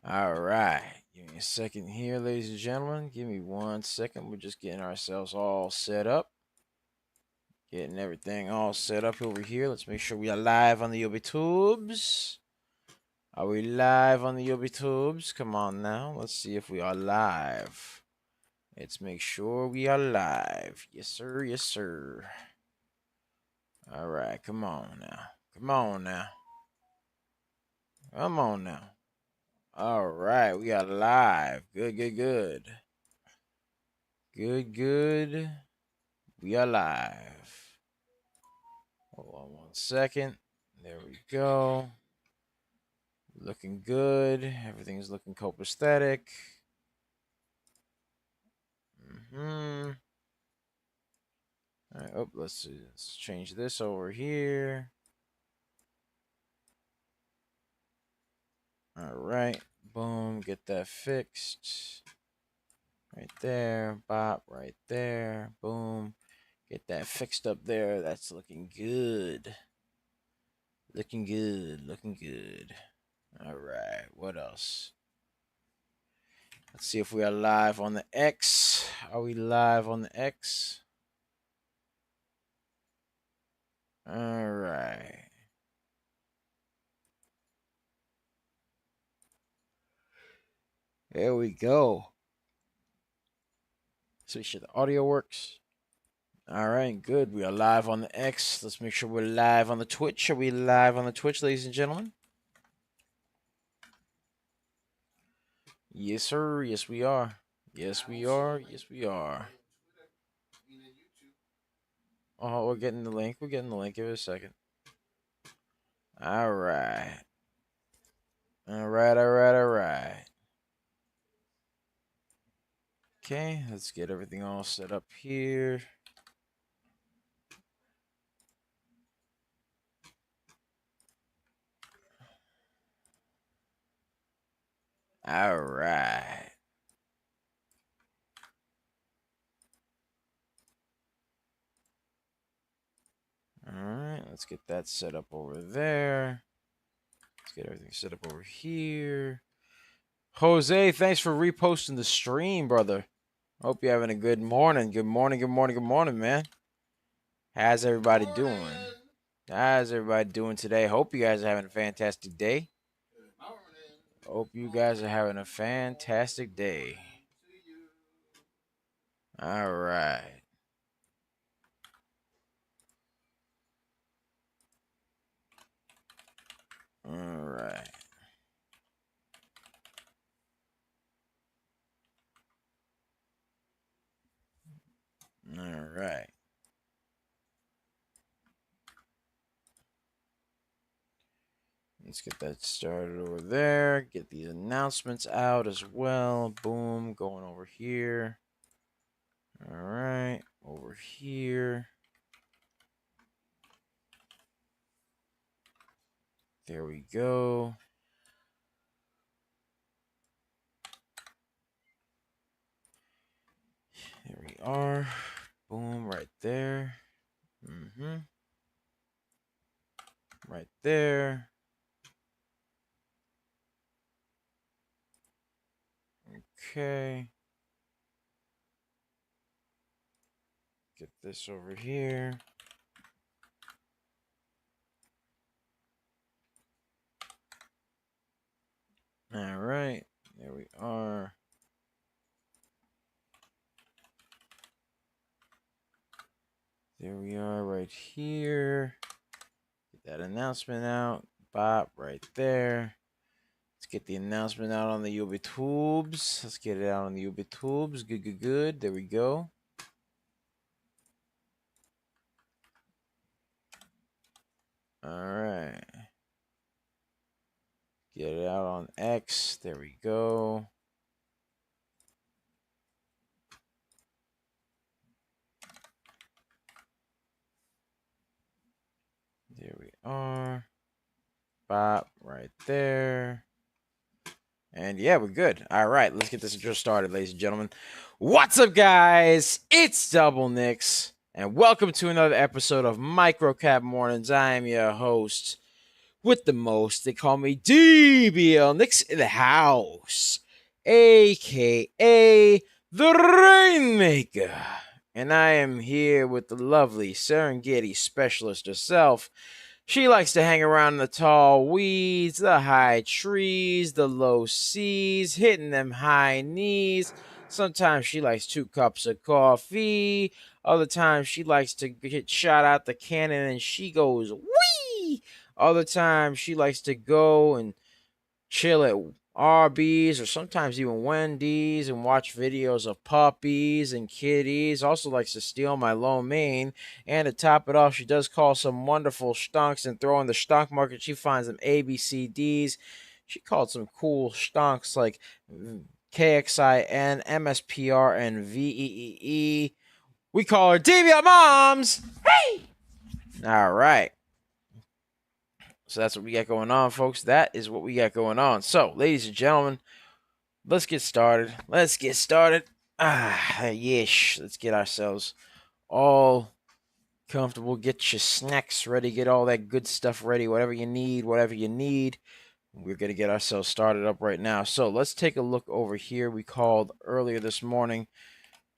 All right. Give me a second here, ladies and gentlemen. Give me 1 second. We're just getting ourselves all set up. Getting everything all set up over here. Let's make sure we are live on the YouTubes. Are we live on the YouTubes? Come on now. Let's see if we are live. Let's make sure we are live. Yes, sir. Yes, sir. All right. Come on now. Come on now. Come on now. All right. We are live. Good, good, good. Good, good. We are live. Hold on 1 second. There we go. Looking good. Everything's looking copacetic. All right. Oh, let's change this over here. All right. Boom. Get that fixed. Right there. Bop. Right there. Boom. Get that fixed up there. That's looking good. Looking good. Looking good. All right. What else? Let's see if we are live on the X. Are we live on the X? All right. There we go. So make sure the audio works. All right, good. We are live on the X. Let's make sure we're live on the Twitch. Are we live on the Twitch, ladies and gentlemen? Yes, sir. Yes, we are. Yes, we are. Yes, we are. Oh, we're getting the link. We're getting the link. Give it a second. All right. All right, all right, all right. Okay, let's get everything all set up here. All right. All right, let's get that set up over there. Let's get everything set up over here. Jose, thanks for reposting the stream, brother. Hope you're having a good morning. Good morning, good morning, good morning, man. How's everybody doing? How's everybody doing today? Hope you guys are having a fantastic day. Hope you guys are having a fantastic day. All right. All right. All right. Let's get that started over there. Get these announcements out as well. Boom. Going over here. All right. Over here. There we go. Here we are. Boom. Right there. Right there. Okay. Get this over here. All right. There we are. There we are right here. Get that announcement out. Bop right there. Let's get the announcement out on the YouTubes. Let's get it out on the YouTubes. Good, good, good. There we go. All right. Get it out on X. There we go. There we are. Bop right there. And yeah, we're good. All right, let's get this intro started, ladies and gentlemen. What's up, guys? It's Double Nix, and welcome to another episode of Microcap Mornings. I am your host, with the most. They call me DBL Nicks in the house, aka the Rainmaker. And I am here with the lovely Serengeti specialist herself. She likes to hang around the tall weeds, the high trees, the low seas, hitting them high knees. Sometimes she likes 2 cups of coffee. Other times she likes to get shot out the cannon and she goes wee. Other times she likes to go and chill at Arby's or sometimes even Wendy's and watch videos of puppies and kitties. Also likes to steal my lo mein. And to top it off, she does call some wonderful stonks and throw in the stonk market. She finds them ABCDs. She called some cool stonks like KXIN, MSPR, and VEEE. We call her DBL Moms. Hey! All right. So that's what we got going on, folks. That is what we got going on. So, ladies and gentlemen, let's get started. Let's get started. Yes. Let's get ourselves all comfortable. Get your snacks ready. Get all that good stuff ready. Whatever you need. We're going to get ourselves started up right now. So, let's take a look over here. We called earlier this morning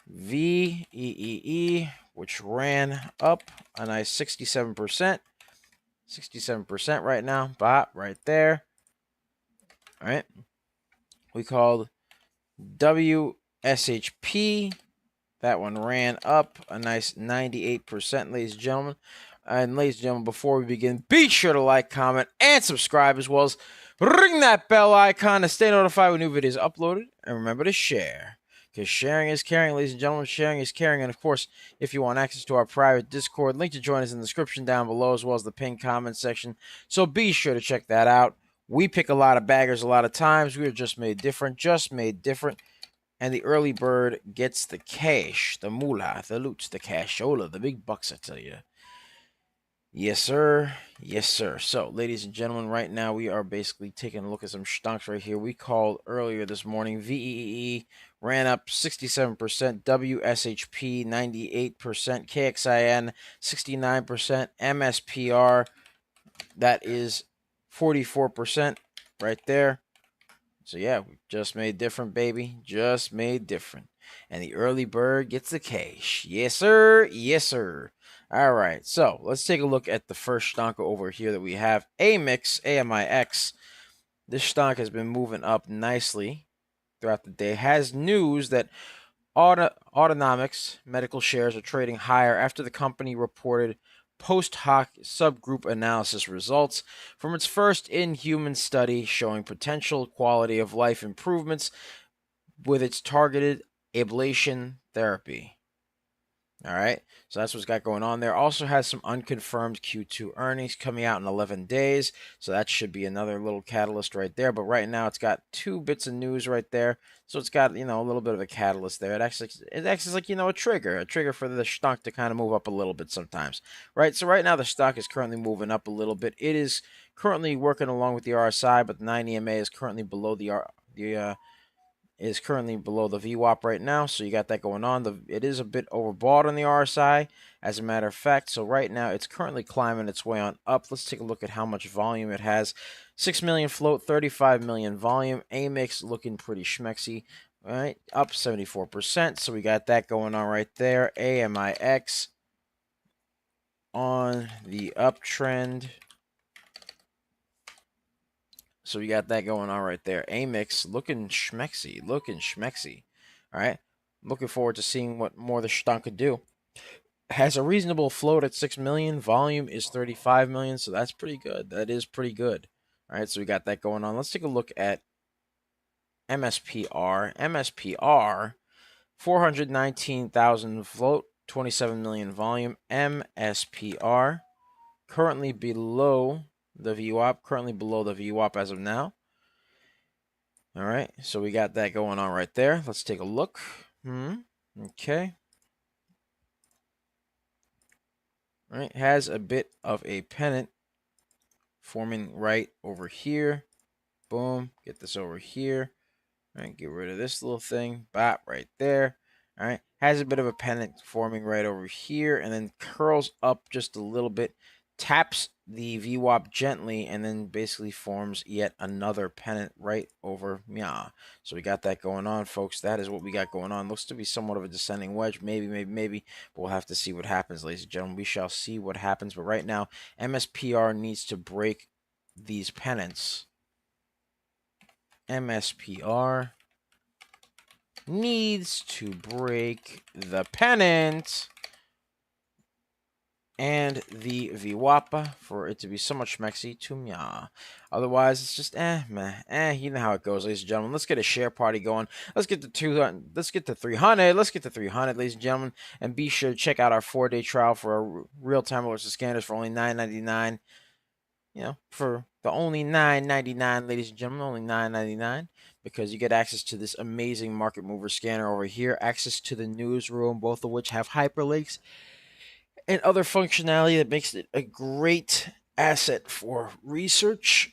VEEE, which ran up a nice 67%. 67% right now. Bop, right there. All right. We called WSHP. That one ran up a nice 98%, ladies and gentlemen. And ladies and gentlemen, before we begin, be sure to like, comment, and subscribe, as well as ring that bell icon to stay notified when new videos are uploaded. And remember to share, because sharing is caring, ladies and gentlemen. Sharing is caring. And of course, if you want access to our private Discord, link to join us in the description down below, as well as the pinned comment section. So be sure to check that out. We pick a lot of baggers a lot of times. We are just made different. And the early bird gets the cash, the moolah, the loot, the cashola, the big bucks, I tell you. Yes, sir. Yes, sir. So, ladies and gentlemen, right now we are basically taking a look at some stonks right here. We called earlier this morning. VEE ran up 67%, WSHP 98%, KXIN 69%, MSPR, that is 44% right there. So, yeah, we just made different, baby. Just made different. And the early bird gets the cash. Yes, sir. Yes, sir. All right. So, let's take a look at the first stonk over here that we have. AMIX, AMIX. This stonk has been moving up nicely throughout the day. Has news that Autonomics medical shares are trading higher after the company reported post hoc subgroup analysis results from its first in-human study showing potential quality of life improvements with its targeted ablation therapy. All right, so that's what's got going on there. Also has some unconfirmed Q2 earnings coming out in 11 days, so that should be another little catalyst right there. But right now, it's got 2 bits of news right there, so it's got, a little bit of a catalyst there. It acts like a trigger for the stock to kind of move up a little bit sometimes, right? So right now, the stock is currently moving up a little bit. It is currently working along with the RSI, but the 9 EMA is currently below the VWAP right now, so you got that going on. It is a bit overbought on the RSI, as a matter of fact. So right now, it's currently climbing its way on up. Let's take a look at how much volume it has. 6 million float, 35 million volume. AMIX looking pretty schmexy. All right, up 74%. So we got that going on right there. AMIX on the uptrend. So we got that going on right there. AMIX looking schmexy. All right. Looking forward to seeing what more the stonk could do. Has a reasonable float at 6 million. Volume is 35 million. So that's pretty good. That is pretty good. All right. So we got that going on. Let's take a look at MSPR. MSPR, 419,000 float, 27 million volume. MSPR, currently below the VWAP, as of now. All right, so we got that going on right there. Let's take a look. Okay. All right, has a bit of a pennant forming right over here. Boom, get this over here. All right, get rid of this little thing. Bop, right there. All right, has a bit of a pennant forming right over here, and then curls up just a little bit. Taps the VWAP gently, and then basically forms yet another pennant right over Mia. So we got that going on, folks. That is what we got going on. Looks to be somewhat of a descending wedge. Maybe. But we'll have to see what happens, ladies and gentlemen. We shall see what happens. But right now, MSPR needs to break these pennants. MSPR needs to break the pennant and the VWAP for it to be somewhat schmexy to Mia. Otherwise, it's just meh. You know how it goes, ladies and gentlemen. Let's get a share party going. Let's get to 200. Let's get to 300. Let's get to 300, ladies and gentlemen. And be sure to check out our 4-day trial for our real-time alerts and scanners for only $9.99. You know, for the only $9.99, ladies and gentlemen, only $9.99, because you get access to this amazing market mover scanner over here, access to the newsroom, both of which have hyperlinks and other functionality that makes it a great asset for research.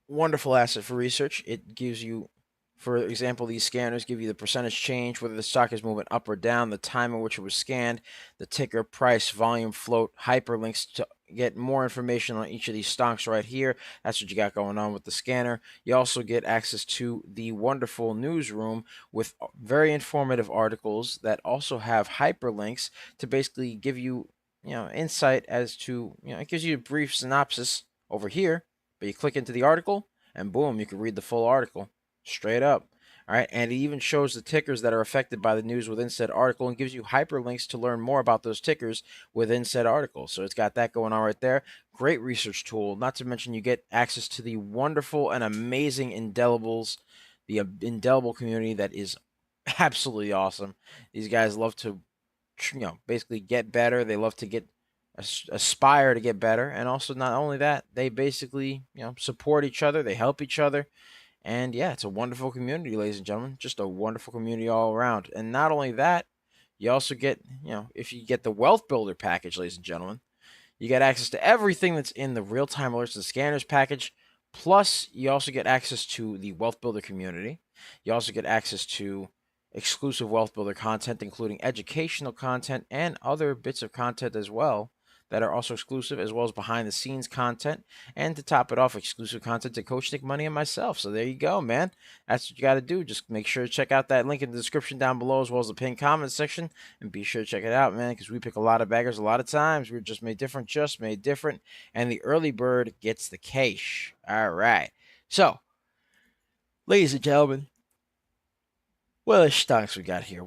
Wonderful asset for research. It gives you, for example, these scanners give you the percentage change, whether the stock is moving up or down, the time in which it was scanned, the ticker, price, volume, float, hyperlinks to get more information on each of these stocks right here. That's what you got going on with the scanner. You also get access to the wonderful newsroom with very informative articles that also have hyperlinks to basically give you, insight as to, it gives you a brief synopsis over here, but you click into the article and boom, you can read the full article straight up. All right, and it even shows the tickers that are affected by the news within said article and gives you hyperlinks to learn more about those tickers within said article. So it's got that going on right there. Great research tool. Not to mention you get access to the wonderful and amazing indelibles, the indelible community that is absolutely awesome. These guys love to, basically get better. They love to aspire to get better, and also not only that, they basically, support each other. They help each other. And yeah, it's a wonderful community, ladies and gentlemen. Just a wonderful community all around. And not only that, you also get, if you get the Wealth Builder package, ladies and gentlemen, you get access to everything that's in the real-time alerts and scanners package. Plus, you also get access to the Wealth Builder community. You also get access to exclusive Wealth Builder content, including educational content and other bits of content as well that are also exclusive, as well as behind the scenes content, and to top it off, exclusive content to Coach Nick Money and myself. So there you go, man. That's what you got to do. Just make sure to check out that link in the description down below, as well as the pinned comment section, and be sure to check it out, man, because we pick a lot of baggers a lot of times. We're just made different, and the early bird gets the cash. All right. So, ladies and gentlemen, what are the stonks we got here?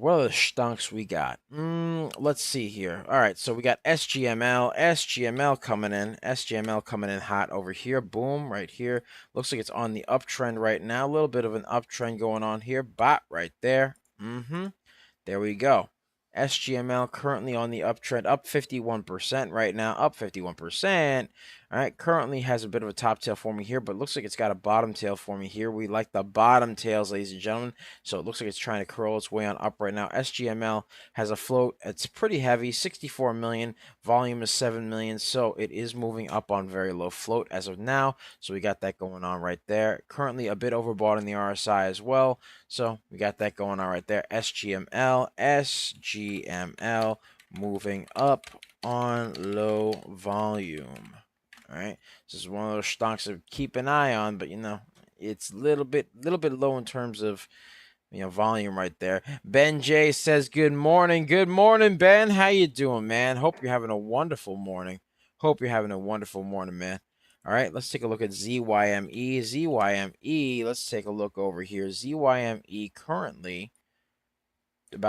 Let's see here. All right, so we got SGML coming in. SGML coming in hot over here. Boom, right here. Looks like it's on the uptrend right now. A little bit of an uptrend going on here. Bot right there. There we go. SGML currently on the uptrend, up 51% right now, up 51%. All right, currently has a bit of a top tail for me here, but looks like it's got a bottom tail for me here. We like the bottom tails, ladies and gentlemen. So it looks like it's trying to curl its way on up right now. SGML has a float. It's pretty heavy, 64 million. Volume is 7 million, so it is moving up on very low float as of now. So we got that going on right there. Currently a bit overbought in the RSI as well. So we got that going on right there. SGML moving up on low volume. All right, this is one of those stocks to keep an eye on, but it's a little bit low in terms of volume right there. Ben J says good morning. Good morning, Ben. How you doing, man? Hope you're having a wonderful morning. Man. All right, let's take a look at ZYME. ZYME, let's take a look over here. ZYME currently it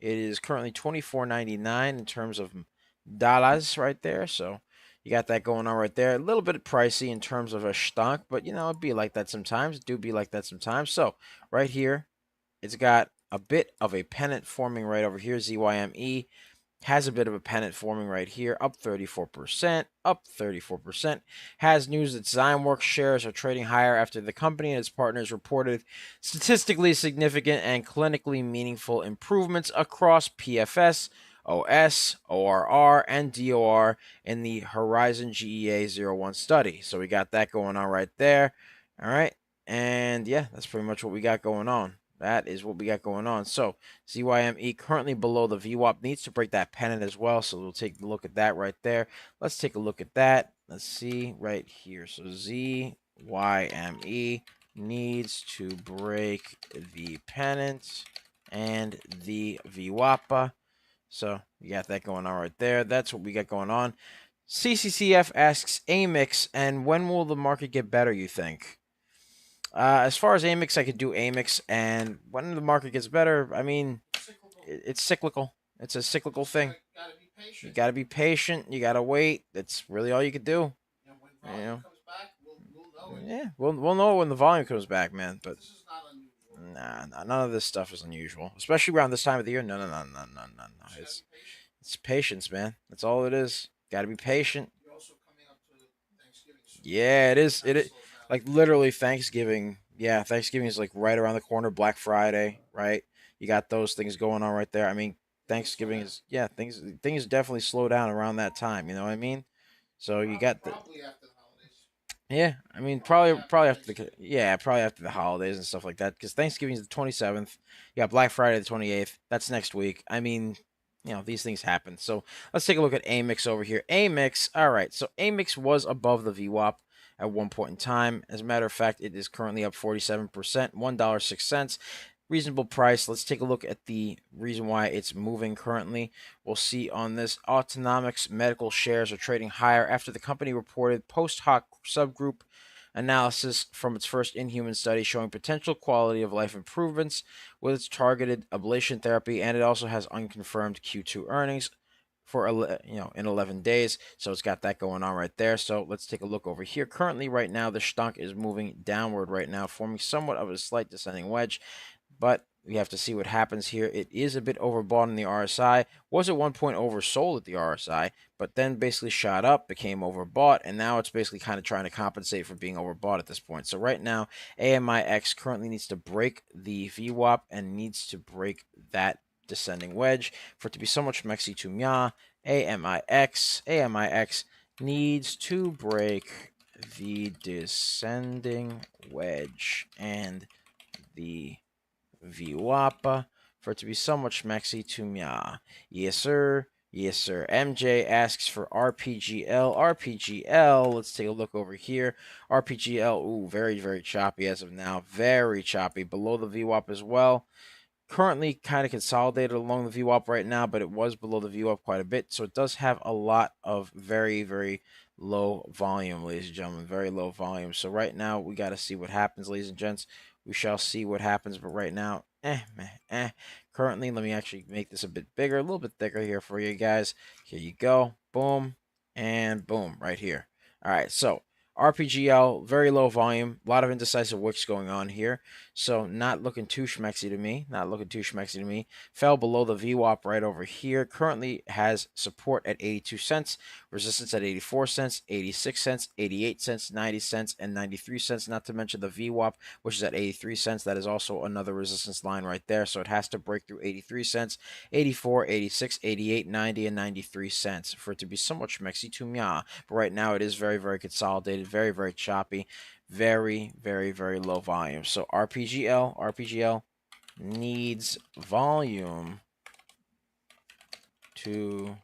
is currently $24.99 in terms of dollars right there. So you got that going on right there. A little bit pricey in terms of a stock, but it'd be like that sometimes. It do be like that sometimes. So right here, it's got a bit of a pennant forming right over here. ZYME has a bit of a pennant forming right here, up 34%, Has news that Zymeworks shares are trading higher after the company and its partners reported statistically significant and clinically meaningful improvements across PFS, OS, ORR, and DOR in the Horizon GEA-01 study. So we got that going on right there. All right. And yeah, that's pretty much what we got going on. that is what we got going on. So ZYME currently below the VWAP, needs to break that pennant as well. So we'll take a look at that right there. Let's take a look at that. Let's see right here. So ZYME needs to break the pennant and the VWAP. So we got that going on right there. That's what we got going on. CCCF asks AMIX, and when will the market get better, you think? As far as AMIX, I could do AMIX, and when the market gets better, I mean, it's cyclical. It's a cyclical thing. You got to be patient. You got to wait. That's really all you could do. You know? Yeah, we'll know when the volume comes back, man. But nah, none of this stuff is unusual, especially around this time of the year. No. It's patience, man. That's all it is. Got to be patient. Yeah, it is. It is like literally Thanksgiving. Yeah, Thanksgiving is like right around the corner. Black Friday, right? You got those things going on right there. I mean, Thanksgiving is things definitely slow down around that time. You know what I mean? So you got the yeah. I mean, probably after probably after the holidays and stuff like that. Because Thanksgiving is the 27th. You got Black Friday the 28th. That's next week. I mean, these things happen. So let's take a look at AMIX over here. AMIX. All right. So AMIX was above the VWAP at one point in time. As a matter of fact, it is currently up 47%, $1.06. Reasonable price. Let's take a look at the reason why it's moving currently. We'll see on this. Autonomics medical shares are trading higher after the company reported post hoc subgroup analysis from its first in-human study showing potential quality of life improvements with its targeted ablation therapy, and it also has unconfirmed Q2 earnings for in 11 days. So it's got that going on right there. So let's take a look over here. Currently, right now, the stock is moving downward right now, forming somewhat of a slight descending wedge. But we have to see what happens here. It is a bit overbought in the RSI. Was at one point oversold at the RSI, but then basically shot up, became overbought, and now it's basically kind of trying to compensate for being overbought at this point. So right now, AMIX currently needs to break the VWAP and needs to break that descending wedge for it to be somewhat schmexy to mya. AMIX needs to break the descending wedge and the VWAP for it to be somewhat schmexy to mya. Yes, sir. Yes, sir. MJ asks for RPGL. RPGL, let's take a look over here. RPGL, ooh, very, very choppy as of now. Very choppy. Below the VWAP as well. Currently kind of consolidated along the VWAP right now, but it was below the VWAP quite a bit. So it does have a lot of very, very low volume, ladies and gentlemen. Very low volume. So right now, we got to see what happens, ladies and gents. We shall see what happens. But right now, Currently, let me actually make this a bit bigger, a little bit thicker here for you guys. Here you go. Boom. And boom, right here. All right, so RPGL, very low volume, a lot of indecisive wicks going on here. So not looking too schmexy to me. Not looking too schmexy to me. Fell below the VWAP right over here. Currently has support at 82 cents, resistance at 84 cents, 86 cents, 88 cents, 90 cents, and 93 cents. Not to mention the VWAP, which is at 83 cents. That is also another resistance line right there. So it has to break through 83 cents, 84, 86, 88, 90, and 93 cents for it to be somewhat schmexy to mya. But right now it is very, very consolidated, very, very choppy, very, very, very low volume. So RPGL needs volume to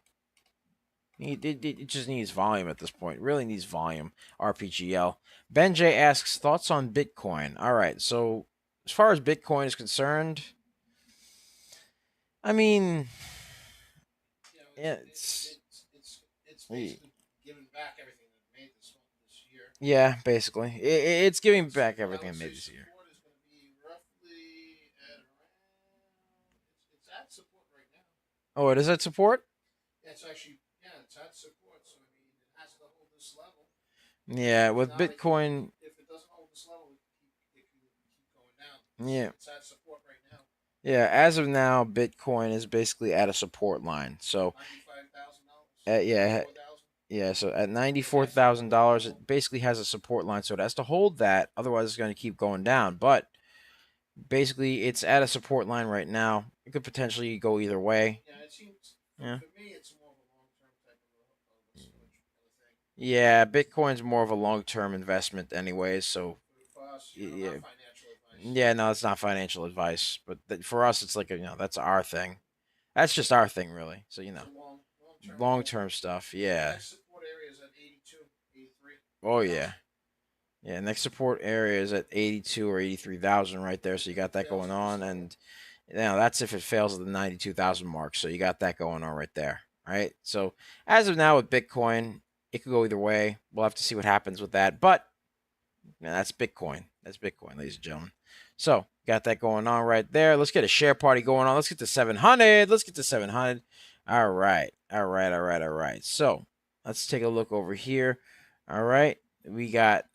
it just needs volume at this point. It really needs volume. RPGL. Ben J asks thoughts on Bitcoin. All right, so as far as Bitcoin is concerned, I mean, it's basically giving back everything that made this year. Yeah, basically, it's giving back everything it made this year. It's at support right now. Oh, it is at support? Yeah, it's actually it's at support. So I mean, it has to hold this level. Yeah, with Bitcoin, if it doesn't hold this level, it can keep going down. Yeah, it's at support right now. Yeah, as of now, Bitcoin is basically at a support line. So, $95,000. Yeah. So at $94,000, it basically has a support line. So it has to hold that. Otherwise, it's going to keep going down. But basically, it's at a support line right now. It could potentially go either way. Yeah, it seems. Yeah. For me, it's more of a long-term type of thing. Yeah, Bitcoin's more of a long-term investment, anyways. So, yeah. Yeah, no, it's not financial advice, but for us, it's like that's our thing. That's just our thing, really. So long-term stuff. Yeah. Oh yeah. Yeah, next support area is at 82 or 83,000 right there. So you got that going on, and that's if it fails at the 92,000 mark. So you got that going on right there. Right. So as of now with Bitcoin, it could go either way. We'll have to see what happens with that. But that's Bitcoin. That's Bitcoin, ladies and gentlemen. So got that going on right there. Let's get a share party going on. Let's get to 700. Let's get to 700. All right. All right. All right. All right. So let's take a look over here. All right. We got.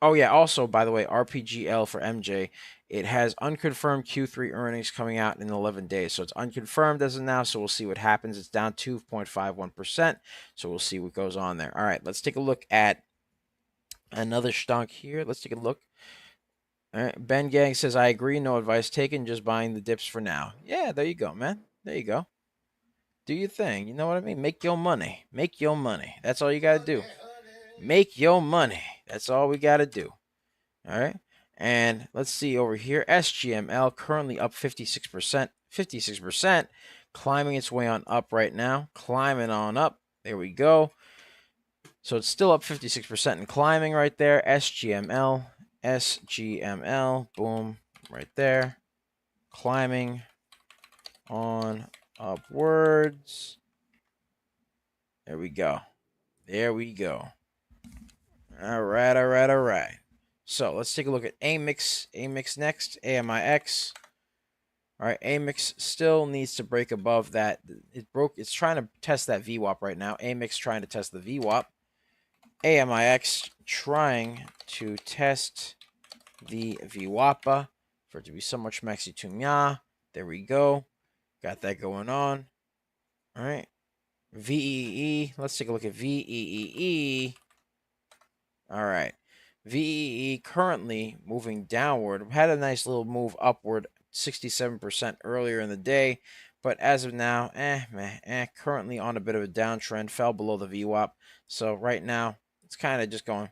Oh, yeah. Also, by the way, RPGL for MJ, it has unconfirmed Q3 earnings coming out in 11 days. So it's unconfirmed as of now. So we'll see what happens. It's down 2.51%. So we'll see what goes on there. All right. Let's take a look at another stonk here. Let's take a look. All right. Ben Gang says, I agree. No advice taken. Just buying the dips for now. Yeah, there you go, man. There you go. Do your thing. You know what I mean? Make your money. Make your money. That's all you got to do. Make your money. That's all we got to do. All right. And let's see over here. SGML currently up 56%. 56%. Climbing its way on up right now. Climbing on up. There we go. So it's still up 56% and climbing right there. SGML. SGML. Boom. Right there. Climbing on upwards. There we go. There we go. All right, all right, all right. So let's take a look at AMIX. AMIX next. AMIX. All right, AMIX still needs to break above that. It broke. It's trying to test that VWAP right now. AMIX trying to test the VWAP. AMIX trying to test the VWAPA for it to be so much maxi tumya. There we go. Got that going on. All right. VEE. Let's take a look at VEE. All right. VEE currently moving downward. Had a nice little move upward, 67% earlier in the day. But as of now, currently on a bit of a downtrend, fell below the VWAP. So right now, it's kind of just going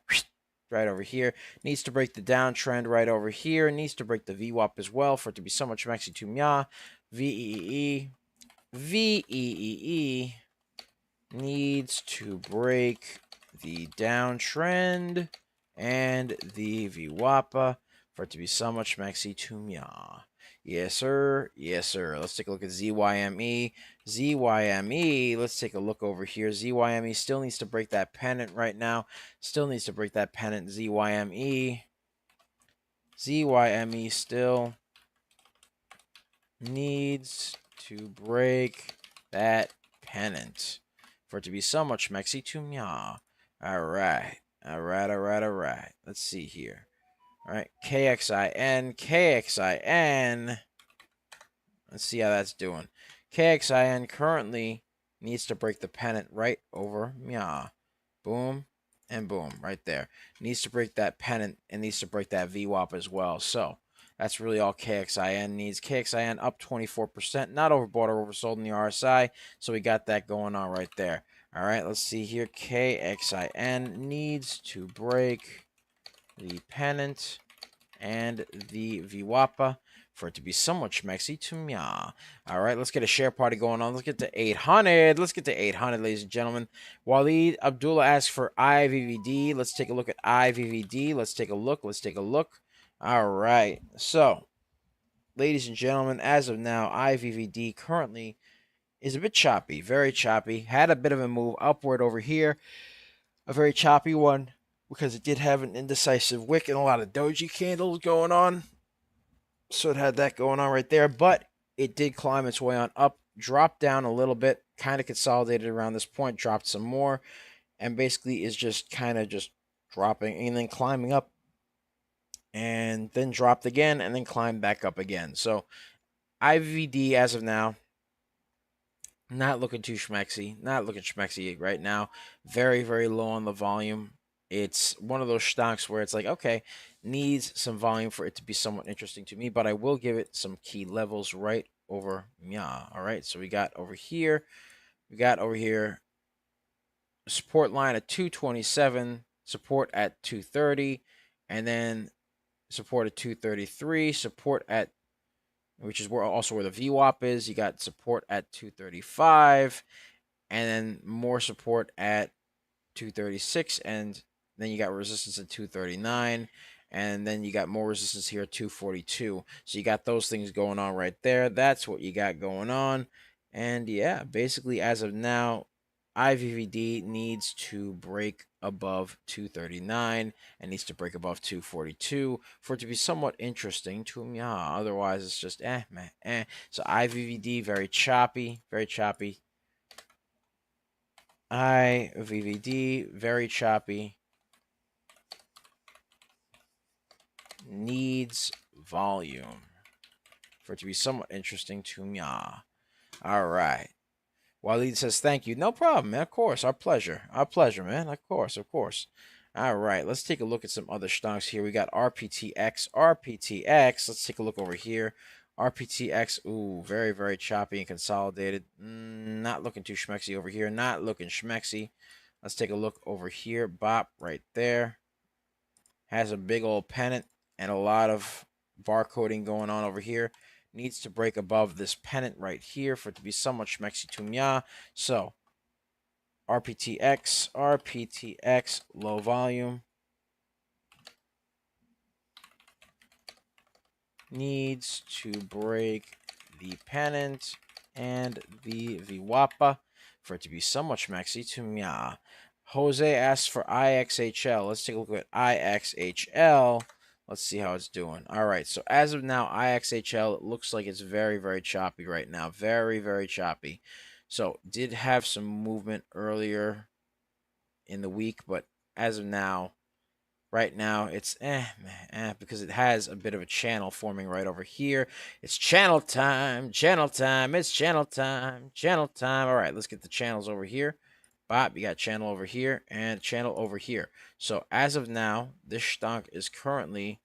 right over here. Needs to break the downtrend right over here. Needs to break the VWAP as well for it to be so much maxi tumya. VEE. VEE needs to break the downtrend and the VWAPA for it to be so much maxi tumya. Yes, sir. Yes, sir. Let's take a look at ZYME. ZYME. Let's take a look over here. ZYME still needs to break that pennant right now. Still needs to break that pennant. ZYME. ZYME still needs to break that pennant for it to be so much maxi tumya. All right. All right. All right. All right. Let's see here. All right. KXIN. KXIN. Let's see how that's doing. KXIN currently needs to break the pennant right over Mya. Boom and boom right there. Needs to break that pennant and needs to break that VWAP as well. So that's really all KXIN needs. KXIN up 24%. Not overbought or oversold in the RSI. So we got that going on right there. All right, let's see here. KXIN needs to break the pennant and the VWAPA for it to be so much maxi tumya. All right, let's get a share party going on. Let's get to 800. Let's get to 800, ladies and gentlemen. Waleed Abdullah asks for IVVD. Let's take a look at IVVD. Let's take a look. Let's take a look. All right. So, ladies and gentlemen, as of now, IVVD currently is a bit choppy, very choppy. Had a bit of a move upward over here. A very choppy one because it did have an indecisive wick and a lot of doji candles going on. So it had that going on right there, but it did climb its way on up, dropped down a little bit, kind of consolidated around this point, dropped some more, and basically is just kind of just dropping and then climbing up, and then dropped again, and then climbed back up again. So IVD as of now, not looking too schmexy, not looking schmexy right now. Very, very low on the volume. It's one of those stocks where it's like, okay, needs some volume for it to be somewhat interesting to me, but I will give it some key levels right over Mya. All right, so we got over here, support line at 227, support at 230, and then support at 233, support at, which is also where the VWAP is. You got support at 235, and then more support at 236, and then you got resistance at 239, and then you got more resistance here at 242. So you got those things going on right there. That's what you got going on. And yeah, basically as of now, IVVD needs to break above 239 and needs to break above 242 for it to be somewhat interesting to me. Yeah, otherwise it's just meh, eh. So IVVD very choppy, very choppy. IVVD very choppy. Needs volume for it to be somewhat interesting to me. All right. Waleed says, thank you. No problem, man. Of course. Our pleasure. Our pleasure, man. Of course. Of course. All right. Let's take a look at some other stocks here. We got RPTX. RPTX. Let's take a look over here. RPTX. Ooh, very, very choppy and consolidated. Not looking too schmexy over here. Not looking schmexy. Let's take a look over here. Bop right there. Has a big old pennant and a lot of barcoding going on over here. Needs to break above this pennant right here for it to be somewhat schmexy to me. So, RPTX, low volume. Needs to break the pennant and the VWAPA for it to be somewhat schmexy to me. Jose asks for IXHL. Let's take a look at IXHL. Let's see how it's doing. All right, so as of now, IXHL, it looks like it's very, very choppy right now. Very, very choppy. So, did have some movement earlier in the week, but as of now, right now, it's because it has a bit of a channel forming right over here. It's channel time, it's channel time. All right, let's get the channels over here. Bob, you got channel over here and channel over here. So as of now, this stock is currently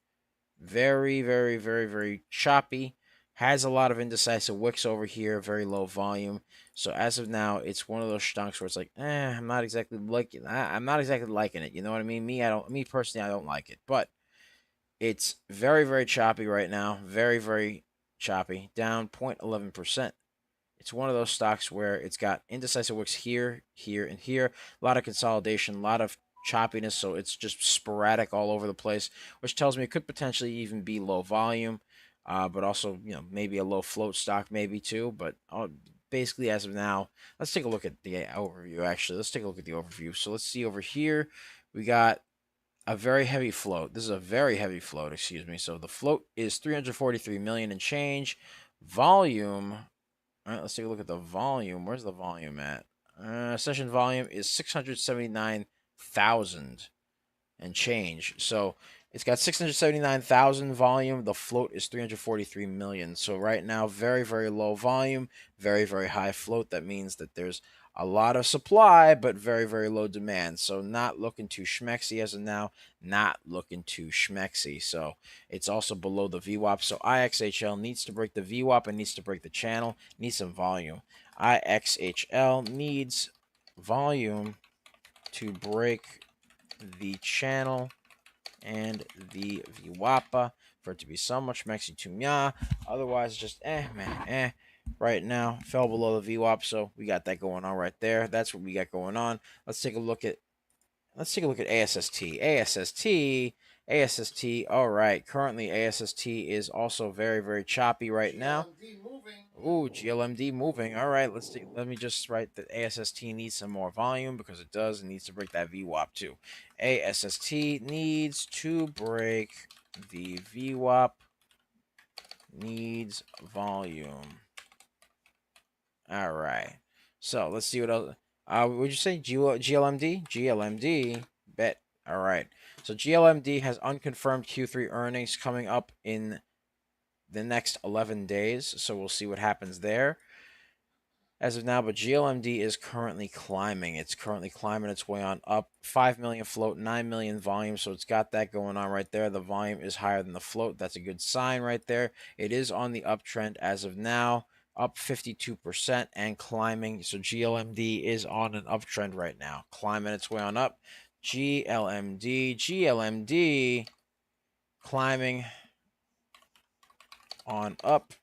very, very, very, very choppy. Has a lot of indecisive wicks over here, very low volume. So as of now, it's one of those stocks where it's like, I'm not exactly liking. I'm not exactly liking it. You know what I mean? Me personally, I don't like it. But it's very, very choppy right now. Very, very choppy. Down 0.11%. It's one of those stocks where it's got indecisive wicks here, here, and here. A lot of consolidation, a lot of choppiness, so it's just sporadic all over the place, which tells me it could potentially even be low volume, but also, maybe a low float stock, maybe too. But basically, as of now, let's take a look at the overview, actually. Let's take a look at the overview. So let's see over here. We got a very heavy float. This is a very heavy float, excuse me. So the float is 343 million and change. Volume, all right, let's take a look at the volume. Where's the volume at? Session volume is 679,000 and change. So it's got 679,000 volume. The float is 343 million. So right now, very, very low volume, very, very high float. That means that there's a lot of supply, but very, very low demand. So not looking too schmexy as of now. Not looking too schmexy. So it's also below the VWAP. So IXHL needs to break the VWAP and needs to break the channel. Needs some volume. IXHL needs volume to break the channel and the VWAPA for it to be so much schmexy to me. Otherwise, just man. Right now, fell below the VWAP, so we got that going on right there. That's what we got going on. Let's take a look at ASST. ASST. All right. Currently, ASST is also very, very choppy right now. Ooh, GLMD moving. All right. Let me just write that ASST needs some more volume because it does. It needs to break that VWAP too. ASST needs to break the VWAP. Needs volume. All right. So let's see what else. Would you say GLMD? GLMD. Bet. All right. So GLMD has unconfirmed Q3 earnings coming up in the next 11 days. So we'll see what happens there as of now. But GLMD is currently climbing. It's currently climbing its way on up. 5 million float, 9 million volume. So it's got that going on right there. The volume is higher than the float. That's a good sign right there. It is on the uptrend as of now. Up 52% and climbing. So GLMD is on an uptrend right now, climbing its way on up. GLMD climbing on up.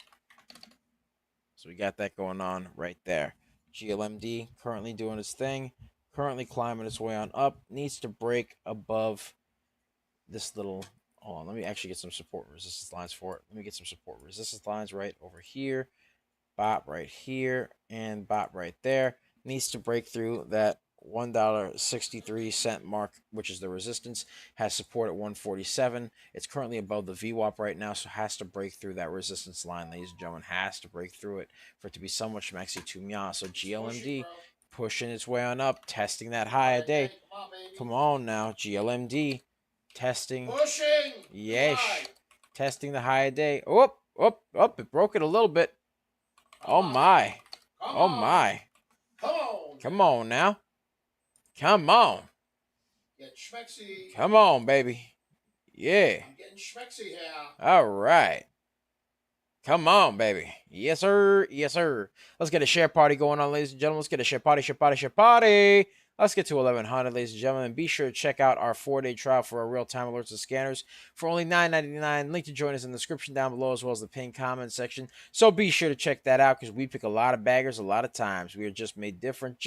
So we got that going on right there. GLMD currently doing its thing, currently climbing its way on up. Needs to break above this little. Hold on, let me actually get some support resistance lines for it. Let me get some support resistance lines right over here. Bop right here and bop right there. Needs to break through that $1.63 mark, which is the resistance. Has support at 147. It's currently above the VWAP right now, so has to break through that resistance line, ladies and gentlemen. Has to break through it for it to be somewhat schmexy to mya. So GLMD pushing its way on up, testing that high a day. Come on now, GLMD testing. Pushing. Yes, testing the high a day. Oh, it broke it a little bit. Oh my. Oh my. Come on. Come on now. Come on. Get schmexy. Come on, baby. Yeah. I'm getting schmexy here. All right. Come on, baby. Yes, sir. Yes, sir. Let's get a share party going on, ladies and gentlemen. Let's get a share party, share party, share party. Let's get to 1100, ladies and gentlemen. Be sure to check out our 4-day trial for our real-time alerts and scanners for only $9.99. Link to join us in the description down below, as well as the pinned comment section. So be sure to check that out, because we pick a lot of baggers a lot of times. We are just made different,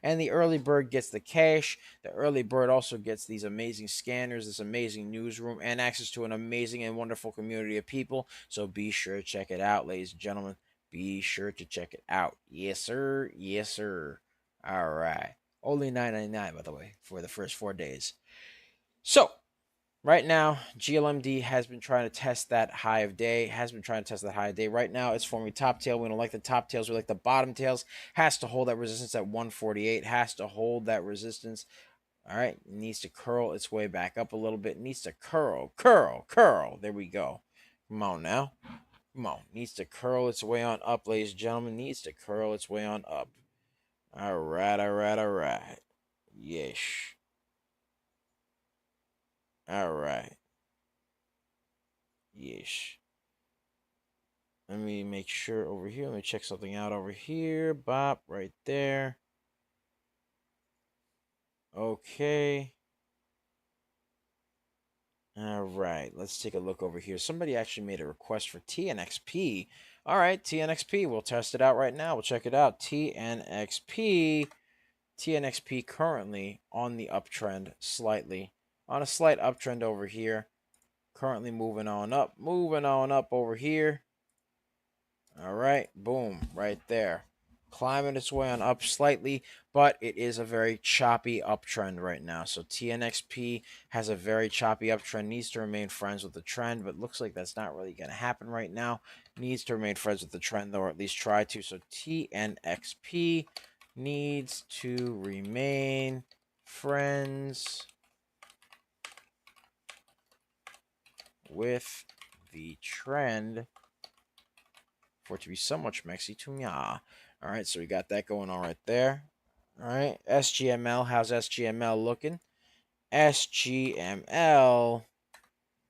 and the early bird gets the cash. The early bird also gets these amazing scanners, this amazing newsroom, and access to an amazing and wonderful community of people. So be sure to check it out, ladies and gentlemen. Be sure to check it out. Yes, sir. Yes, sir. All right. Only $9.99, by the way, for the first 4 days. So, right now, GLMD has been trying to test that high of day. Right now, it's forming top tail. We don't like the top tails. We like the bottom tails. Has to hold that resistance at 148. Has to hold that resistance. All right. Needs to curl its way back up a little bit. Needs to curl. There we go. Come on now. Come on. Needs to curl its way on up, ladies and gentlemen. Needs to curl its way on up. All right. Yes. All right. Yes. Let me make sure over here. Let me check something out over here. Bop, right there. Okay. All right. Let's take a look over here. Somebody actually made a request for TNXP. All right, TNXP. We'll test it out right now. We'll check it out. TNXP currently on the uptrend slightly. On a slight uptrend over here. Currently moving on up over here. All right, boom, right there. Climbing its way on up slightly, but it is a very choppy uptrend right now. So TNXP has a very choppy uptrend, needs to remain friends with the trend, but looks like that's not really going to happen right now. Needs to remain friends with the trend, though, or at least try to. So TNXP needs to remain friends with the trend for it to be somewhat schmexy to mya. All right, so we got that going on right there. All right, SGML. How's SGML looking? SGML.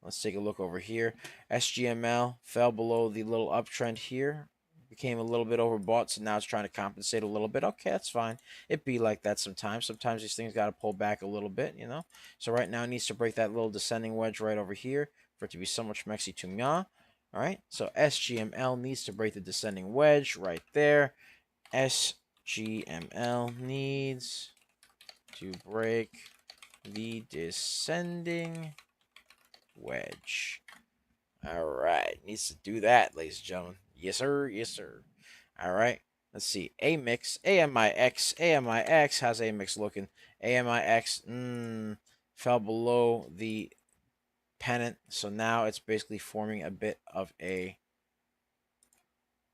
Let's take a look over here. SGML fell below the little uptrend here. Became a little bit overbought, so now it's trying to compensate a little bit. Okay, that's fine. It be like that sometimes. Sometimes these things got to pull back a little bit, you know. So right now it needs to break that little descending wedge right over here for it to be somewhat schmexy to mya. All right, so SGML needs to break the descending wedge right there. SGML needs to break the descending wedge. All right, needs to do that, ladies and gentlemen. Yes, sir. Yes, sir. All right, let's see. AMIX, AMIX. How's AMIX looking? AMIX fell below the pennant, so now it's basically forming a bit of a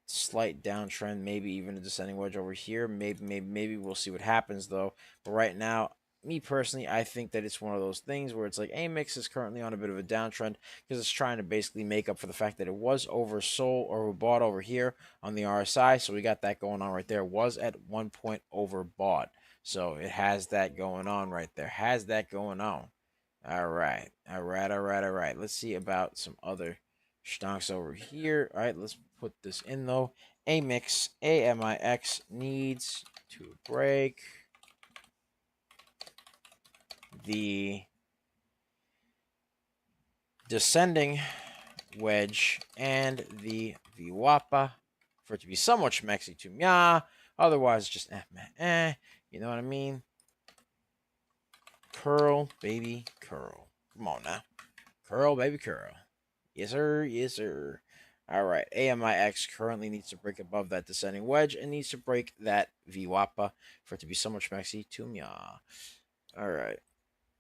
slight downtrend, maybe even a descending wedge over here. Maybe we'll see what happens, though. But right now, me personally, I think that it's one of those things where it's like AMIX is currently on a bit of a downtrend because it's trying to basically make up for the fact that it was oversold or bought over here on the RSI. So we got that going on right there. It was at one point overbought. So it has that going on right there. Has that going on. All right. Let's see about some other stonks over here. All right, let's put this in, though. AMIX needs to break the descending wedge and the VWAP for it to be somewhat schmexy to mya. Otherwise, just you know what I mean? Curl, baby, curl. Come on now. Curl, baby, curl. Yes, sir. Yes, sir. All right. AMIX currently needs to break above that descending wedge and needs to break that VWAP for it to be somewhat schmexy to mya. All right.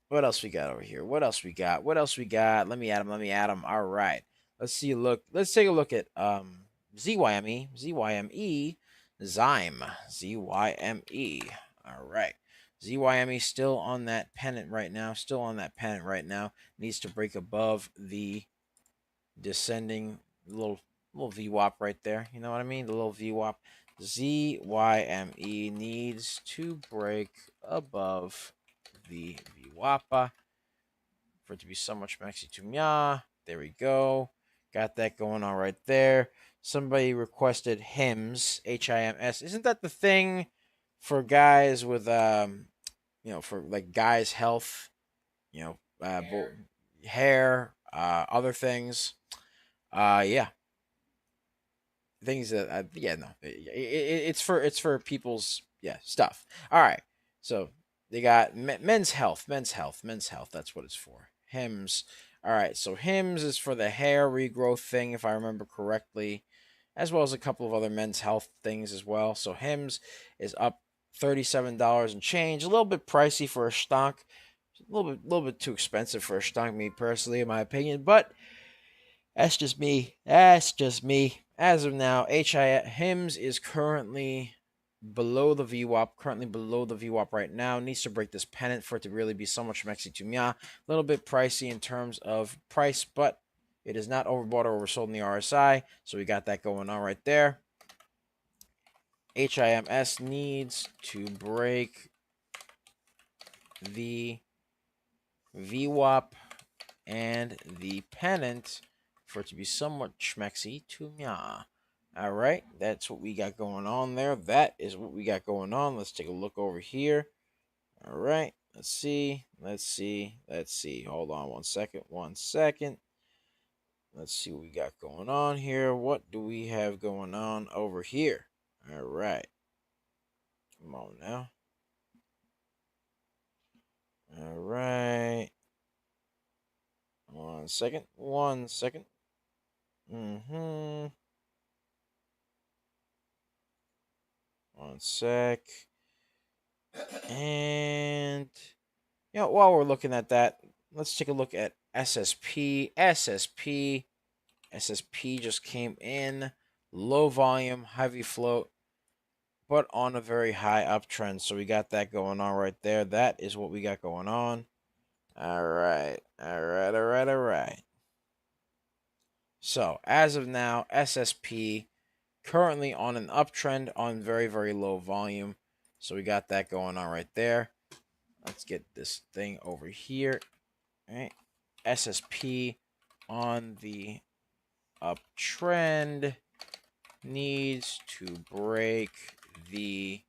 What else we got over here? What else we got? What else we got? Let me add them. Let me add them. All right. Let's see. Look. Let's take a look at ZYME, ZYME, Zyme, ZYME. All right. ZYME still on that pennant right now. Still on that pennant right now. Needs to break above the descending little VWAP right there. You know what I mean? The little VWAP. ZYME needs to break above the VWAP for it to be so much maxi to mya. There we go. Got that going on right there. Somebody requested HIMS, HIMS. Isn't that the thing for guys with for like guys' health, hair, other things. Yeah, things that it's for people's stuff. All right, so they got men's health. That's what it's for. Hims. All right, so Hims is for the hair regrowth thing, if I remember correctly, as well as a couple of other men's health things as well. So Hims is up $37 and change. A little bit pricey for a stock. A little bit too expensive for a stock, me personally, in my opinion, but that's just me. That's just me. As of now, HIMS is currently below the VWAP. Currently below the VWAP right now. Needs to break this pennant for it to really be so much Mexi to Mia. A little bit pricey in terms of price, but it is not overbought or oversold in the RSI. So we got that going on right there. HIMS needs to break the VWAP and the pennant for it to be somewhat schmexy to mya. All right, that's what we got going on there. That is what we got going on. Let's take a look over here. All right, let's see. Hold on one second. Let's see what we got going on here. What do we have going on over here? All right. Come on now. All right. One second. One sec. And while we're looking at that, let's take a look at SSP. SSP just came in low volume, heavy float, but on a very high uptrend. So we got that going on right there. That is what we got going on. All right. So as of now, SSP currently on an uptrend on very, very low volume. So we got that going on right there. Let's get this thing over here. All right. SSP on the uptrend needs to break the...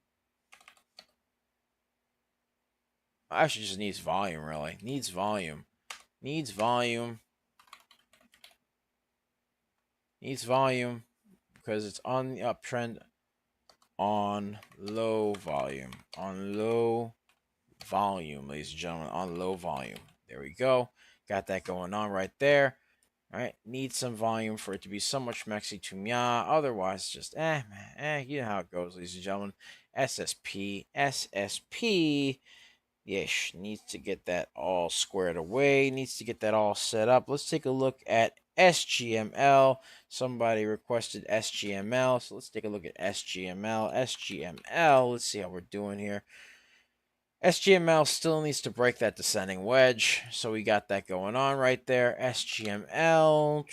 Actually, just needs volume, really. Needs volume because it's on the uptrend on low volume. Ladies and gentlemen, on low volume. There we go. Got that going on right there. All right, needs some volume for it to be so much Mexi to Mya. Otherwise, just you know how it goes, ladies and gentlemen. SSP. Yes, needs to get that all squared away. Needs to get that all set up. Let's take a look at SGML. Somebody requested SGML, so let's take a look at SGML. Let's see how we're doing here. SGML still needs to break that descending wedge, so we got that going on right there. SGML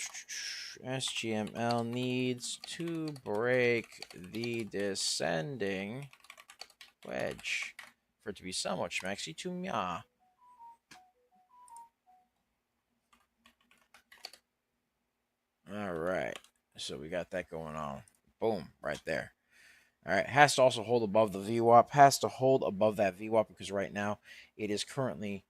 needs to break the descending wedge for it to be somewhat schmexy to mya. All right, so we got that going on. Boom, right there. All right, has to also hold above the VWAP. Has to hold above that VWAP because right now it is currently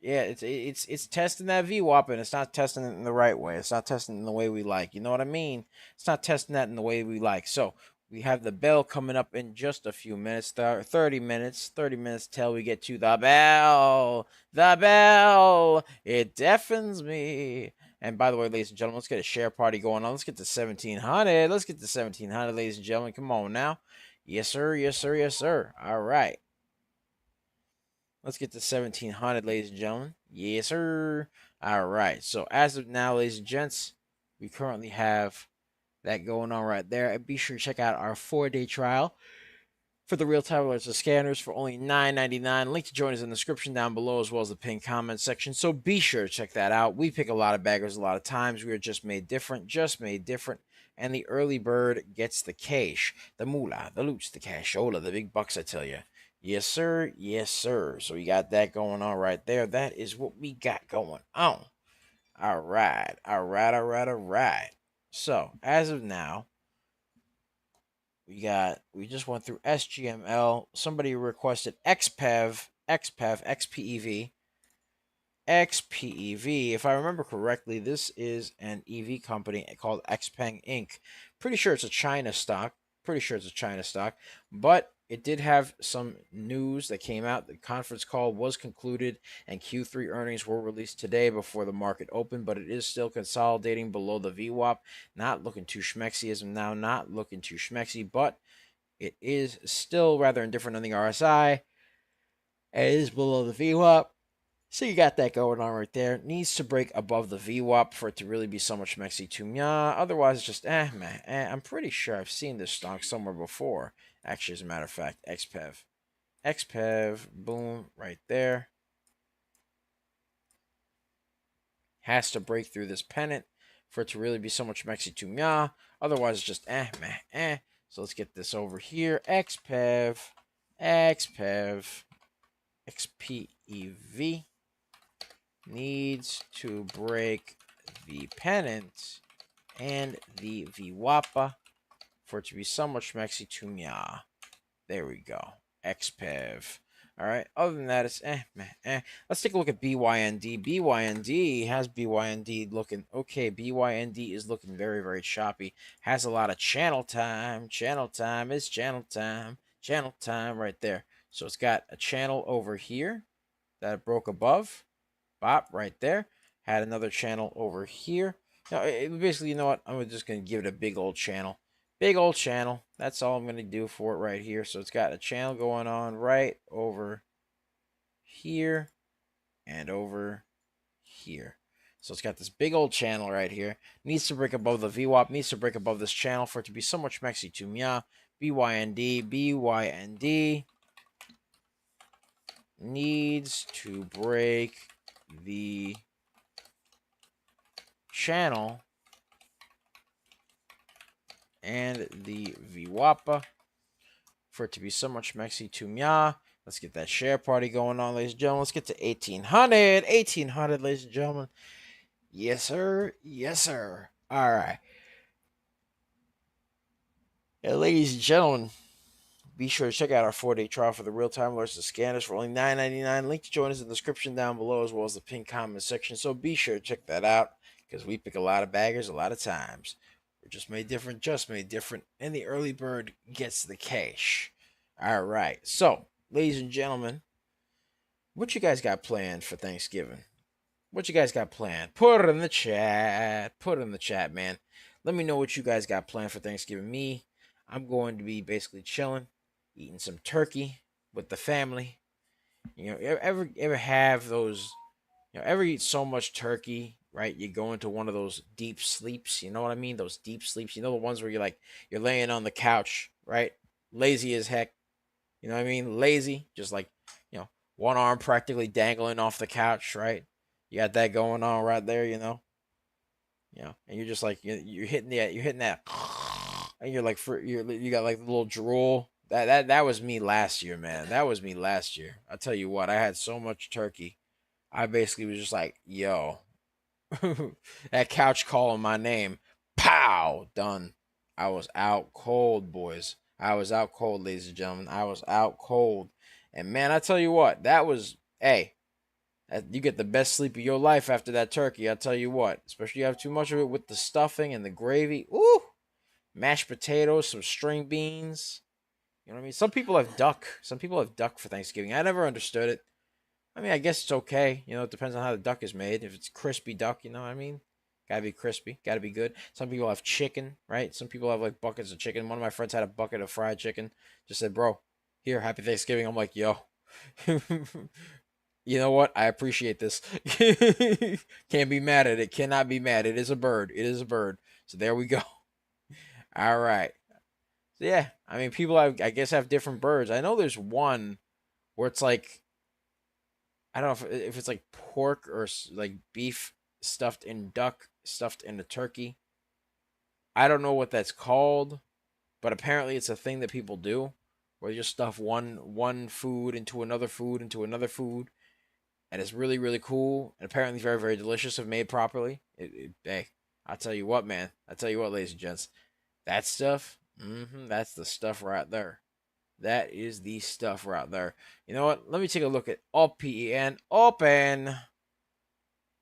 Yeah, it's testing that VWAP, and it's not testing it in the right way. It's not testing it in the way we like. You know what I mean? It's not testing that in the way we like. So we have the bell coming up in just a few minutes, 30 minutes, 30 minutes till we get to the bell. The bell. It deafens me. And by the way, ladies and gentlemen, let's get a share party going on. Let's get to 1700. Let's get to 1700, ladies and gentlemen. Come on now. Yes, sir. Yes, sir. Yes, sir. All right. Let's get to 1700, ladies and gentlemen. Yes, sir. All right. So as of now, ladies and gents, we currently have that going on right there. And be sure to check out our 4-day trial for the real-time alerts of scanners for only $9.99. Link to join is in the description down below, as well as the pinned comment section. So be sure to check that out. We pick a lot of baggers a lot of times. We are just made different, and the early bird gets the cash, the moolah, the loot, the cashola, the big bucks, I tell you. Yes, sir. Yes, sir. So we got that going on right there. That is what we got going on. All right. All right. All right. All right. So as of now, we just went through SGML. Somebody requested XPEV. XPEV. If I remember correctly, this is an EV company called XPeng Inc. Pretty sure it's a China stock. But it did have some news that came out. The conference call was concluded, and Q3 earnings were released today before the market opened, but it is still consolidating below the VWAP. Not looking too schmexy as of now, not looking too schmexy, but it is still rather indifferent on the RSI. It is below the VWAP. So you got that going on right there. Needs to break above the VWAP for it to really be so much mexy to me. Otherwise, it's just man. I'm pretty sure I've seen this stock somewhere before. Actually, as a matter of fact, XPEV, boom, right there. Has to break through this pennant for it to really be so much mexy to me. Otherwise, it's just man. So let's get this over here. XPEV, XPEV needs to break the pennant and the VWAPA for it to be so much mexy to me. There we go. XPEV. All right. Other than that, it's Let's take a look at BYND. BYND looking okay. BYND is looking very, very choppy. Has a lot of channel time. Channel time is channel time. Channel time right there. So it's got a channel over here that it broke above. Bop right there. Had another channel over here. Now, basically, you know what? I'm just going to give it a big old channel. Big old channel. That's all I'm going to do for it right here. So it's got a channel going on right over here and over here. So it's got this big old channel right here. Needs to break above the VWAP. Needs to break above this channel for it to be so much mexy to me. BYND needs to break the channel and the VWAPA for it to be so much mexy to me. Let's get that share party going on, ladies and gentlemen. Let's get to 1800. 1800, ladies and gentlemen. Yes, sir. Yes, sir. All right. And ladies and gentlemen, be sure to check out our 4-day trial for the real-time alerts and scanners for only $9.99. Link to join us in the description down below, as well as the pinned comment section. So be sure to check that out, because we pick a lot of baggers a lot of times. We're just made different, and the early bird gets the cash. All right. So, ladies and gentlemen, what you guys got planned for Thanksgiving? What you guys got planned? Put it in the chat. Put it in the chat, man. Let me know what you guys got planned for Thanksgiving. Me, I'm going to be basically chilling, eating some turkey with the family. You know, ever have those? You know, ever eat so much turkey, right? You go into one of those deep sleeps. You know what I mean? Those deep sleeps. You know, the ones where you're laying on the couch, right? Lazy as heck. You know what I mean? Lazy, just like, one arm practically dangling off the couch, right? You got that going on right there, and you're just like you're hitting that, and you're like you got like the little drool. That was me last year, man. That was me last year. I tell you what, I had so much turkey. I basically was just like, yo, that couch calling my name. Pow, done. I was out cold, boys. I was out cold, ladies and gentlemen. I was out cold. And man, I tell you what, that was, hey, You get the best sleep of your life after that turkey. I'll tell you what. Especially you have too much of it with the stuffing and the gravy. Ooh, mashed potatoes, some string beans. You know what I mean? Some people have duck. Some people have duck for Thanksgiving. I never understood it. I mean, I guess it's okay. You know, it depends on how the duck is made. If it's crispy duck, you know what I mean? Gotta be crispy. Gotta be good. Some people have chicken, right? Some people have like buckets of chicken. One of my friends had a bucket of fried chicken. Just said, bro, here, happy Thanksgiving. I'm like, yo. You know what? I appreciate this. Can't be mad at it. Cannot be mad. It is a bird. It is a bird. So there we go. All right. So yeah, I mean, people I guess have different birds. I know there's one where it's like I don't know if it's like pork or like beef stuffed in duck, stuffed in a turkey. I don't know what that's called, but apparently it's a thing that people do where you just stuff one food into another food into another food, and it's really really cool and apparently very very delicious if made properly. Hey, I tell you what, man. I tell you what, ladies and gents, that stuff. That's the stuff right there. That is the stuff right there. You know what? Let me take a look at OPEN. Open.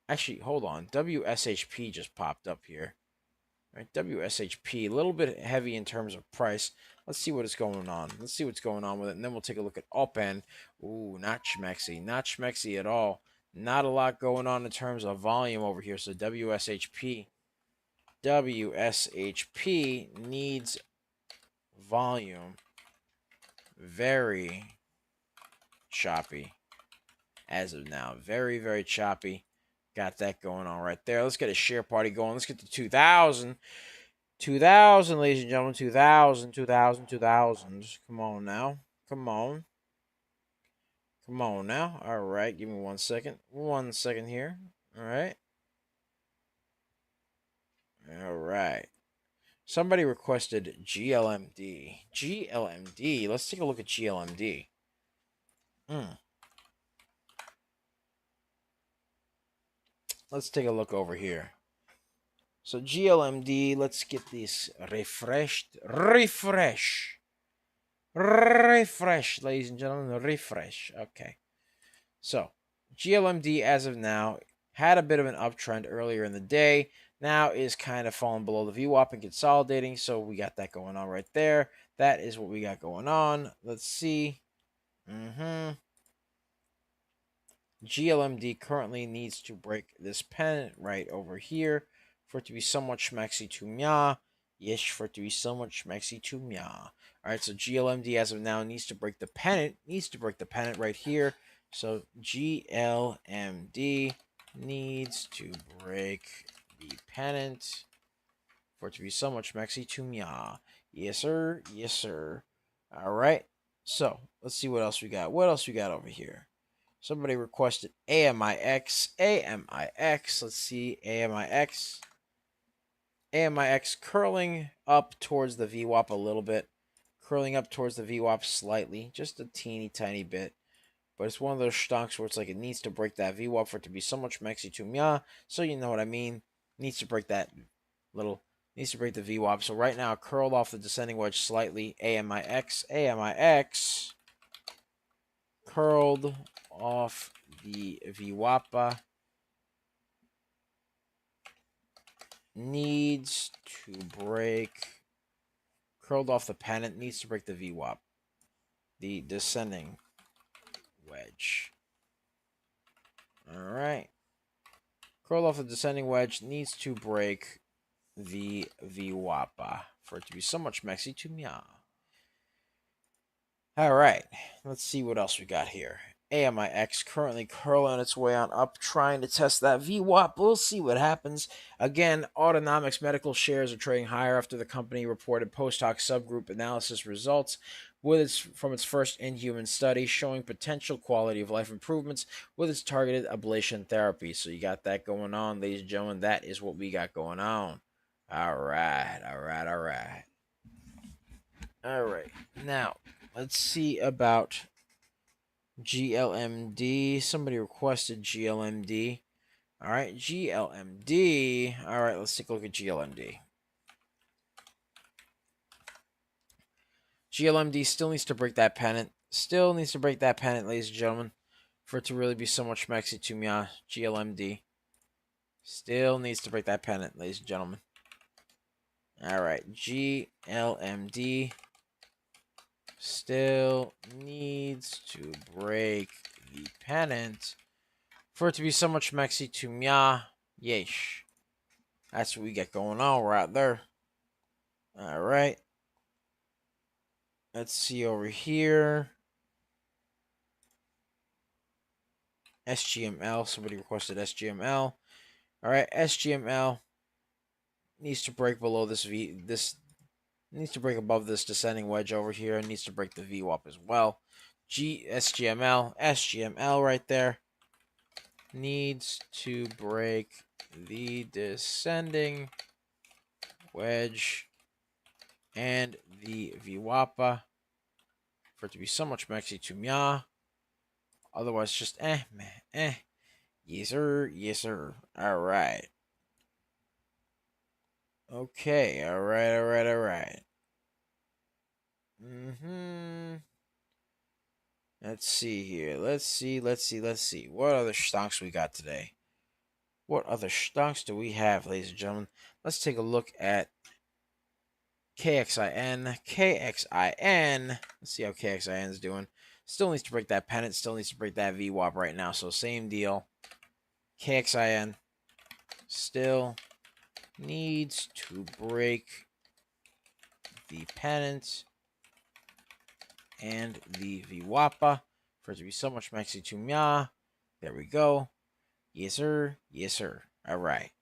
Actually, hold on. WSHP just popped up here. All right, WSHP, a little bit heavy in terms of price. Let's see what is going on. Let's see what's going on with it, and then we'll take a look at OPEN. Ooh, not schmexy. Not schmexy at all. Not a lot going on in terms of volume over here. So WSHP. WSHP needs volume. Very choppy as of now. Very, very choppy. Got that going on right there. Let's get a share party going. Let's get to 2,000. 2,000, ladies and gentlemen. 2,000, 2,000, 2,000. Come on now. Come on. Come on now. All right. Give me 1 second. 1 second here. All right. All right. Somebody requested GLMD. GLMD. Let's take a look at GLMD. Let's take a look over here. So GLMD, let's get this refreshed. Refresh, ladies and gentlemen, refresh. Okay. So GLMD as of now had a bit of an uptrend earlier in the day. Now is kind of falling below the VWAP and consolidating. So we got that going on right there. That is what we got going on. Let's see. GLMD currently needs to break this pennant right over here for it to be somewhat schmexy to mya. Yes, for it to be somewhat schmexy to mya. All right, so GLMD as of now needs to break the pennant. Needs to break the pennant right here. So GLMD needs to break the pennant for it to be somewhat schmexy to mya. Yes, sir. Yes, sir. All right. So let's see what else we got. What else we got over here? Somebody requested AMIX. AMIX. Let's see. AMIX. AMIX curling up towards the VWAP a little bit. Curling up towards the VWAP slightly. Just a teeny tiny bit. But it's one of those stocks where it's like it needs to break that VWAP for it to be so much mexi to mya. So you know what I mean. Needs to break that little. Needs to break the VWAP. So right now, curled off the descending wedge slightly. AMIX. AMIX. Curled off the VWAP needs to break. Curled off the pennant needs to break the VWAP. The descending wedge. All right. Curled off the descending wedge needs to break the VWAP for it to be so much mexy to mya. All right, let's see what else we got here. AMIX currently curling its way on up, trying to test that VWAP. We'll see what happens. Again, Autonomics Medical shares are trading higher after the company reported post-hoc subgroup analysis results from its first in-human study showing potential quality of life improvements with its targeted ablation therapy. So you got that going on, ladies and gentlemen. That is what we got going on. All right, all right, all right. All right, now let's see about GLMD. Somebody requested GLMD. All right, GLMD. All right, let's take a look at GLMD. GLMD still needs to break that pennant. Still needs to break that pennant, ladies and gentlemen. for it to really be so much Mexi to me. GLMD still needs to break that pennant, ladies and gentlemen. All right, GLMD still needs to break the pennant for it to be so much Mexi to Mya. Yeesh. That's what we get going on right there. All right. Let's see over here. SGML. Somebody requested SGML. All right. SGML needs to break below this V. This needs to break above this descending wedge over here. It needs to break the VWAP as well. SGML right there needs to break the descending wedge and the VWAPA for it to be so much Mexi to Mya. Otherwise, just meh. Yes, sir. Yes, sir. All right. Okay. All right. Let's see here. Let's see. What other stocks we got today? What other stocks do we have, ladies and gentlemen? Let's take a look at KXIN. Let's see how KXIN is doing. Still needs to break that pennant. Still needs to break that VWAP right now. So same deal. KXIN still needs to break the pennant and the VWAPA for it to be so much Maxi to Mya. There we go. Yes, sir. Yes, sir. All right.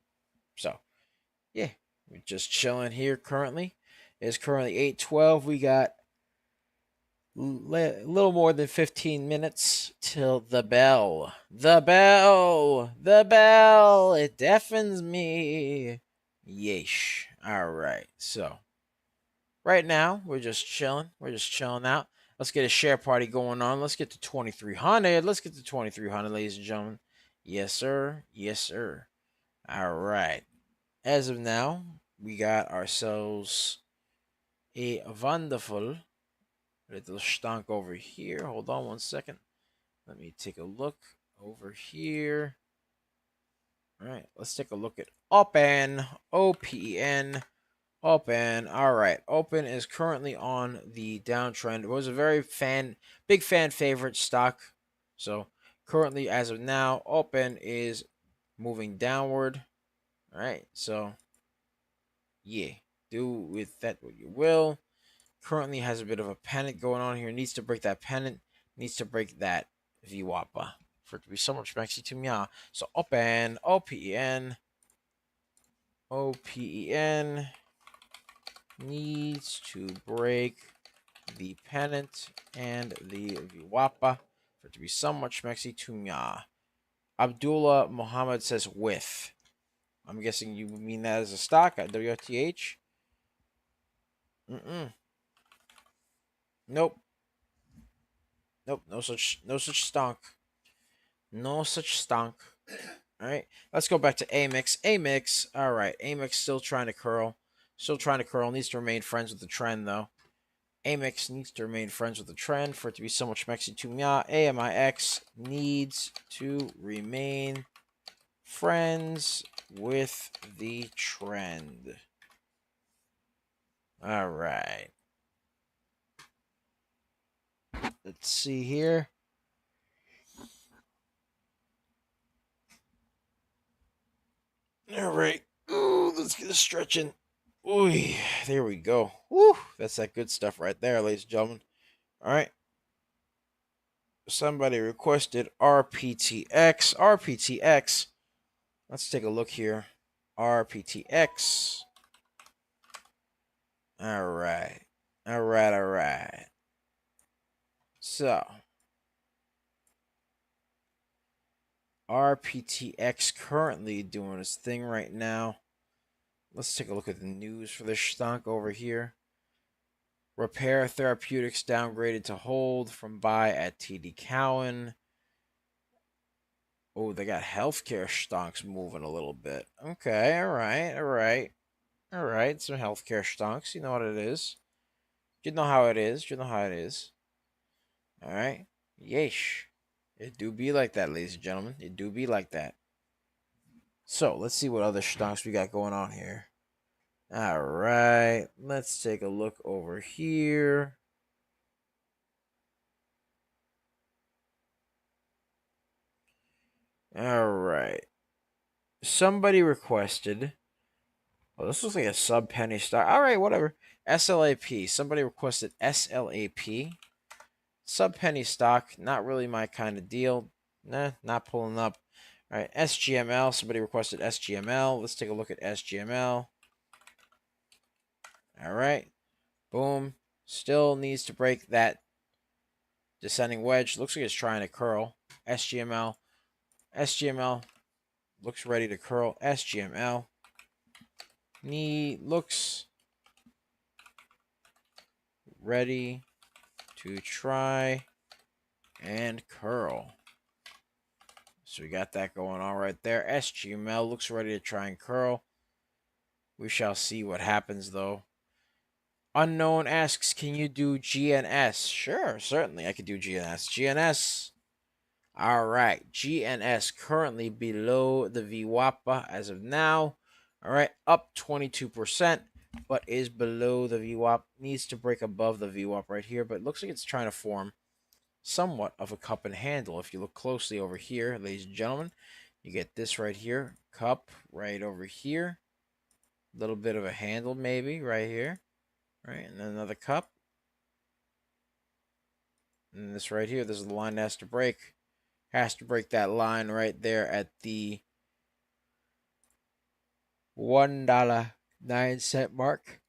So, yeah, we're just chilling here currently. It's currently 8:12. We got a little more than 15 minutes till the bell. The bell. It deafens me. Yeesh. All right. So, right now, we're just chilling. We're just chilling out. Let's get a share party going on. Let's get to 2,300. Let's get to 2,300, ladies and gentlemen. Yes, sir. Yes, sir. All right. As of now, we got ourselves a wonderful little stonk over here. Hold on one second. Let me take a look over here. All right. Let's take a look at Open. OPEN. Open. All right. Open is currently on the downtrend. It was a very big fan favorite stock. So currently, as of now, Open is moving downward. All right. So, yeah. Do with that what you will. Currently has a bit of a panic going on here. Needs to break that pennant. Needs to break that VWAPA for it to be so much Maxi to Mya. So Open. OPEN. OPEN needs to break the pennant and the VWAPA for it to be so much Mexi to Mya. Abdullah Muhammad says with. I'm guessing you mean that as a stock at WTH? Nope. No such stonk. No such stonk. All right. Let's go back to AMIX. AMIX. All right. AMIX still trying to curl. Needs to remain friends with the trend though. AMIX needs to remain friends with the trend for it to be so much Mexi to Mya. AMIX needs to remain friends with the trend. All right. Let's see here. All right. Ooh, let's get a stretching. Ooh, there we go. Woo, that's that good stuff right there, ladies and gentlemen. All right. Somebody requested RPTX. RPTX. Let's take a look here. RPTX. All right. All right. So, RPTX currently doing its thing right now. Let's take a look at the news for this stock over here. Repair Therapeutics downgraded to hold from buy at TD Cowen. Oh, they got healthcare stocks moving a little bit. Okay, all right. Some healthcare stocks. You know what it is. You know how it is. All right. Yeesh. It do be like that, ladies and gentlemen. It do be like that. So let's see what other stocks we got going on here. All right, let's take a look over here. All right. Somebody requested. Oh, this looks like a sub penny stock. All right, whatever. SLAP. Somebody requested SLAP. Sub penny stock. Not really my kind of deal. Nah, not pulling up. All right, SGML. Somebody requested SGML. Let's take a look at SGML. All right. Boom. Still needs to break that descending wedge. Looks like it's trying to curl. SGML. SGML looks ready to curl. SGML looks ready to try and curl. So we got that going on right there. SGML looks ready to try and curl. We shall see what happens though. Unknown asks, can you do GNS? Sure, certainly I could do GNS. GNS. All right, GNS currently below the VWAP as of now. All right, up 22%, but is below the VWAP. Needs to break above the VWAP right here, but it looks like it's trying to form somewhat of a cup and handle. If you look closely over here, ladies and gentlemen, you get this right here, cup right over here. A little bit of a handle maybe right here, right? And then another cup. And this right here, this is the line that has to break. Has to break that line right there at the $1.09 mark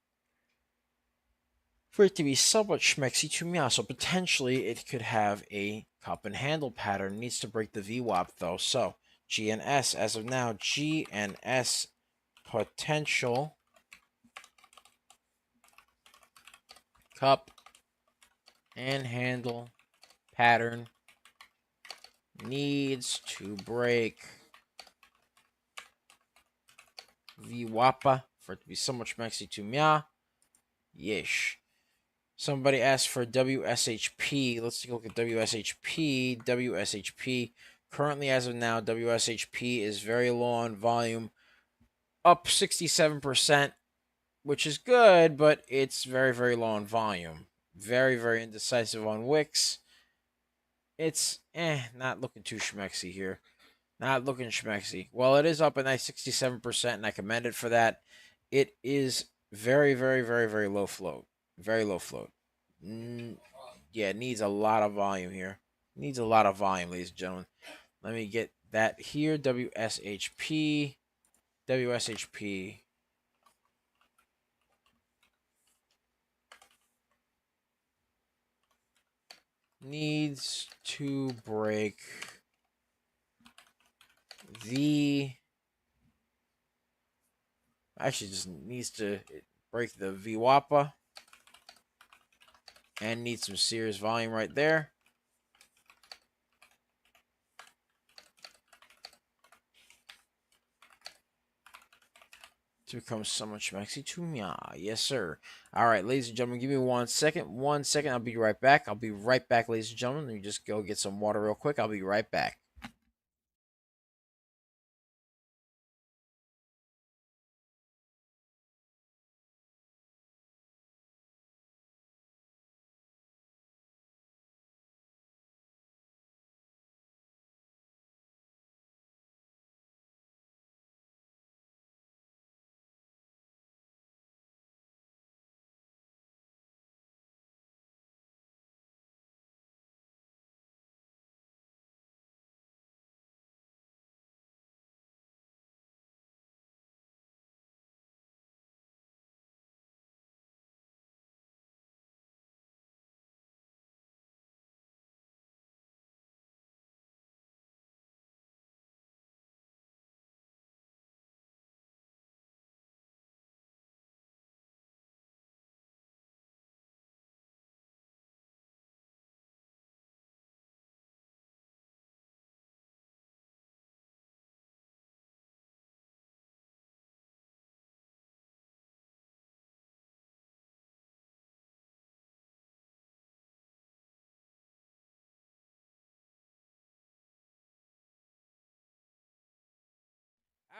for it to be somewhat schmexy to me. So potentially it could have a cup and handle pattern. Needs to break the VWAP though. So GNS as of now, GNS potential cup and handle pattern needs to break VWAP for it to be somewhat schmexy to me. Yesh. Somebody asked for WSHP. Let's take a look at WSHP. WSHP. Currently, as of now, WSHP is very low on volume. Up 67%, which is good, but it's very, very low on volume. Very, very indecisive on wicks. It's not looking too schmexy here. Not looking schmexy. Well, it is up a nice 67%, and I commend it for that. It is very, very, very, very low float. Very low float. Yeah, it needs a lot of volume here. Needs a lot of volume, ladies and gentlemen. Let me get that here. WSHP. WSHP. Needs to break the... Actually, just needs to break the VWAPA. And needs some serious volume right there. To become so much maxi to me. Yes, sir. All right, ladies and gentlemen, give me 1 second. 1 second. I'll be right back. I'll be right back, ladies and gentlemen. Let me just go get some water real quick. I'll be right back.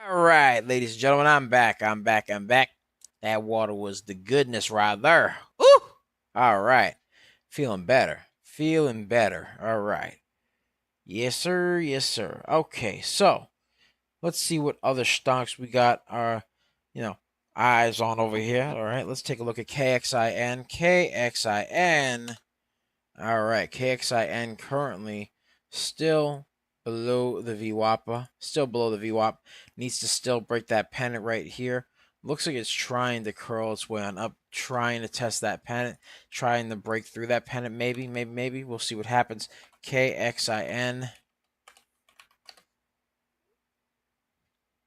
All right, ladies and gentlemen, I'm back. That water was the goodness right there. Ooh! All right. Feeling better. Feeling better. All right. Yes, sir. Yes, sir. Okay, so let's see what other stocks we got our, eyes on over here. All right, let's take a look at KXIN. KXIN. All right, KXIN currently still below the VWAP. Still below the VWAP. Needs to still break that pennant right here. Looks like it's trying to curl its way on up, trying to test that pennant, trying to break through that pennant. Maybe. We'll see what happens. KXIN.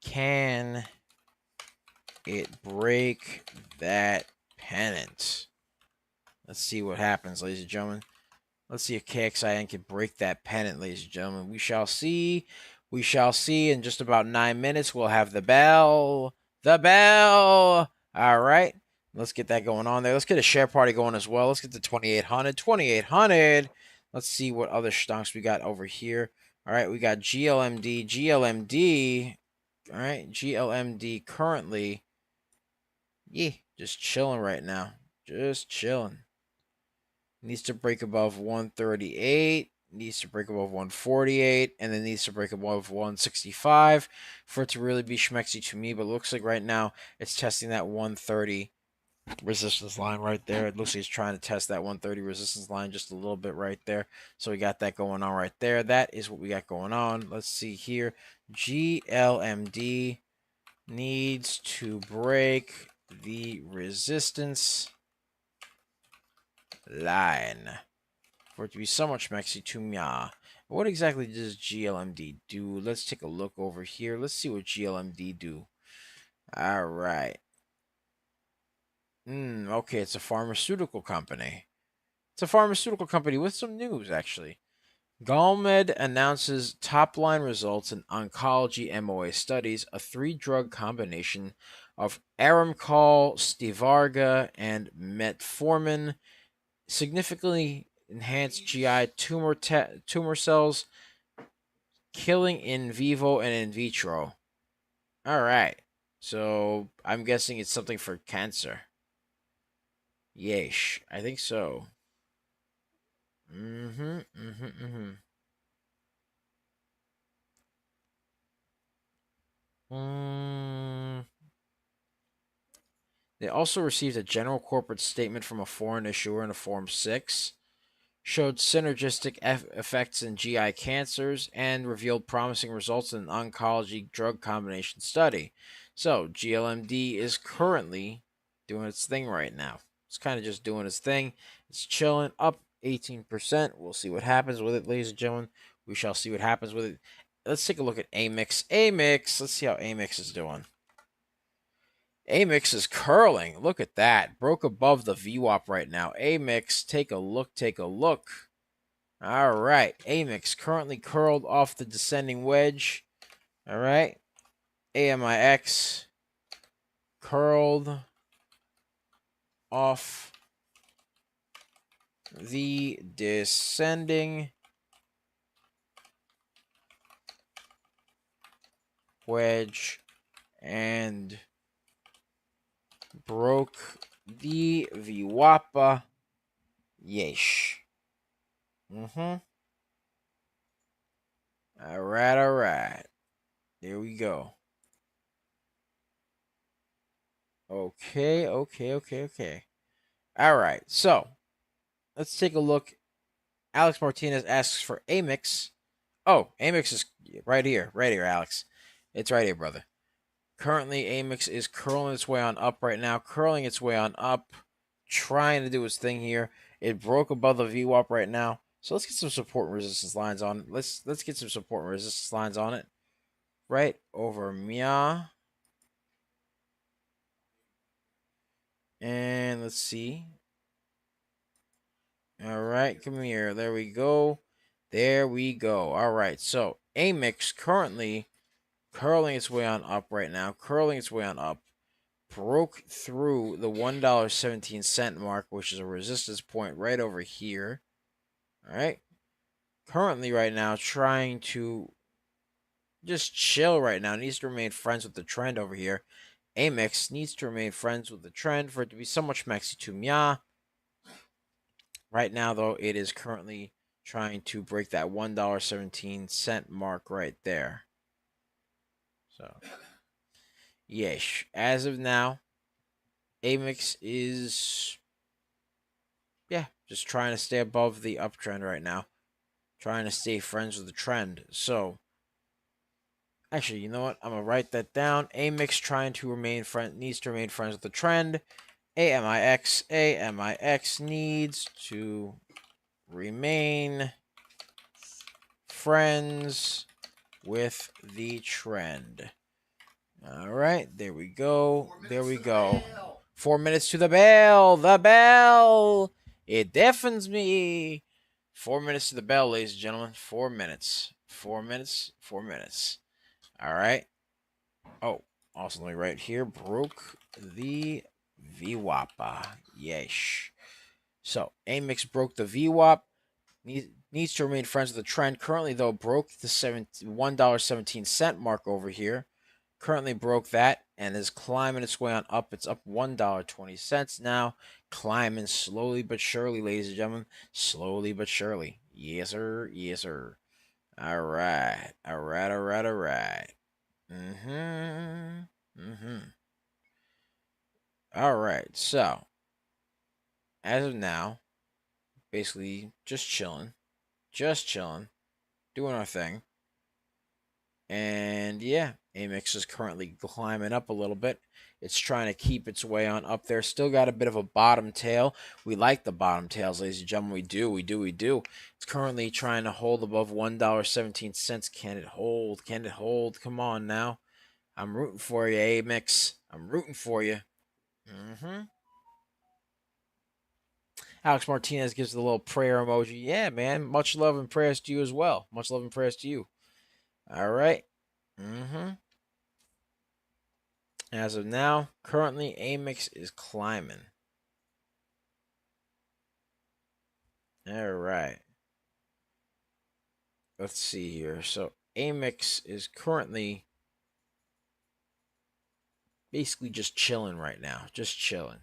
Can it break that pennant? Let's see what happens, ladies and gentlemen. Let's see if KXIN can break that pennant, ladies and gentlemen. We shall see. We shall see. In just about 9 minutes, we'll have the bell. The bell. All right. Let's get that going on there. Let's get a share party going as well. Let's get to 2,800. 2,800. Let's see what other stocks we got over here. All right. We got GLMD. GLMD. All right. GLMD currently. Yeah. Just chilling right now. Just chilling. Needs to break above 138, needs to break above 148, and then needs to break above 165 for it to really be schmexy to me. But looks like right now it's testing that 130 resistance line right there. It looks like it's trying to test that 130 resistance line just a little bit right there. So we got that going on right there. That is what we got going on. Let's see here. GLMD needs to break the resistance line for it to be somewhat schmexy to me. What exactly does GLMD do? Let's take a look over here. Let's see what GLMD do. All right. Okay, it's a pharmaceutical company. It's a pharmaceutical company with some news, actually. Galmed announces top-line results in oncology MOA studies, a three-drug combination of Aramcol, Stivarga, and metformin significantly enhanced GI tumor cells, killing in vivo and in vitro. All right. So I'm guessing it's something for cancer. Yeesh. I think so. Mm-hmm. Mm-hmm. Mm-hmm. They also received a general corporate statement from a foreign issuer in a Form 6, showed synergistic effects in GI cancers, and revealed promising results in an oncology drug combination study. So, GLMD is currently doing its thing right now. It's kind of just doing its thing. It's chilling, up 18%. We'll see what happens with it, ladies and gentlemen. We shall see what happens with it. Let's take a look at AMIX. AMIX, let's see how AMIX is doing. AMIX is curling. Look at that. Broke above the VWAP right now. AMIX, take a look, take a look. All right. AMIX currently curled off the descending wedge. All right. AMIX curled off the descending wedge and broke the VWAP. Yeesh. All right, all right. There we go. Okay. All right, so let's take a look. Alex Martinez asks for AMIX. Oh, AMIX is right here, Alex. It's right here, brother. Currently, AMIX is curling its way on up right now, trying to do its thing here. It broke above the VWAP right now. So let's get some support and resistance lines on it. Let's get some support and resistance lines on it. Right over Mia. And let's see. All right, come here. There we go. All right, so AMIX currently curling its way on up right now. Broke through the $1.17 mark, which is a resistance point right over here. All right. Currently, right now, trying to just chill right now. It needs to remain friends with the trend over here. AMIX needs to remain friends with the trend for it to be so much maxi to mya. Right now, though, it is currently trying to break that $1.17 mark right there. So, yes, as of now, AMIX is, just trying to stay above the uptrend right now. Trying to stay friends with the trend. So, actually, you know what? I'm going to write that down. AMIX trying to needs to remain friends with the trend. AMIX needs to remain friends with the trend. All right, there we go. There we go. 4 minutes to the bell. The bell. It deafens me. 4 minutes to the bell, ladies and gentlemen. 4 minutes. 4 minutes. 4 minutes. All right. Oh, also let me right here. Broke the VWAP. Yesh. So, AMIX broke the VWAP. Needs to remain friends with the trend. Currently, though, broke the $1.17 mark over here. Currently broke that and is climbing its way on up. It's up $1.20 now. Climbing slowly but surely, ladies and gentlemen. Slowly but surely. Yes, sir. Yes, sir. All right. All right. All right. All right. All right. So, as of now, basically just chilling. Just chilling. Doing our thing. And yeah, AMIX is currently climbing up a little bit. It's trying to keep its way on up there. Still got a bit of a bottom tail. We like the bottom tails, ladies and gentlemen. We do. It's currently trying to hold above $1.17. Can it hold? Can it hold? Come on now. I'm rooting for you, AMIX. I'm rooting for you. Alex Martinez gives the little prayer emoji. Yeah, man. Much love and prayers to you as well. Much love and prayers to you. All right. As of now, currently AMIX is climbing. All right. Let's see here. So AMIX is currently basically just chilling right now. Just chilling.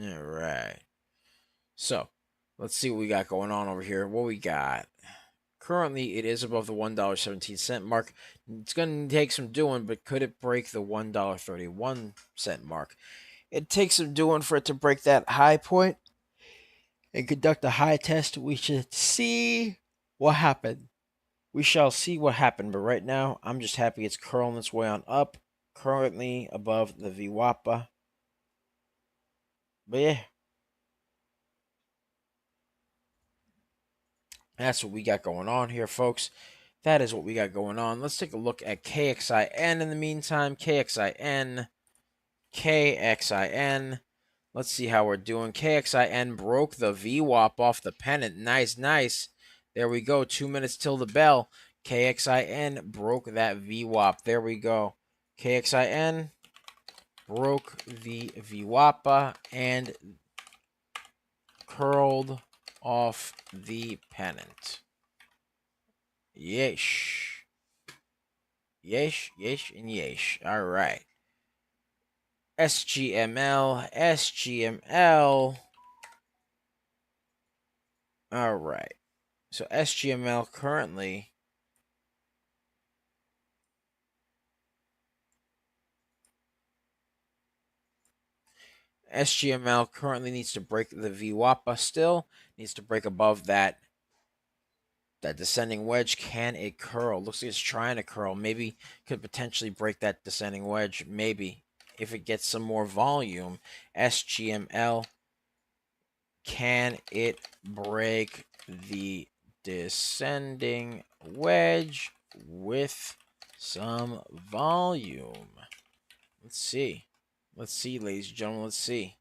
All right. So let's see what we got going on over here. What we got. Currently, it is above the $1.17 mark. It's going to take some doing, but could it break the $1.31 mark? It takes some doing for it to break that high point and conduct a high test. We should see what happened. We shall see what happened, but right now, I'm just happy it's curling its way on up. Currently above the VWAPA. But yeah, that's what we got going on here, folks. That is what we got going on. Let's take a look at KXIN in the meantime. KXIN. Let's see how we're doing. KXIN broke the VWAP off the pennant. Nice, nice. There we go. 2 minutes till the bell. KXIN broke that VWAP. There we go. KXIN broke the VWAPA and curled off the pennant. Yesh. Yesh, yesh, and yesh. All right. SGML. All right. So SGML currently needs to break the VWAPA still. Needs to break above that descending wedge. Can it curl? Looks like it's trying to curl. Maybe could potentially break that descending wedge. Maybe if it gets some more volume. SGML, can it break the descending wedge with some volume? Let's see. Let's see, ladies and gentlemen. Let's see.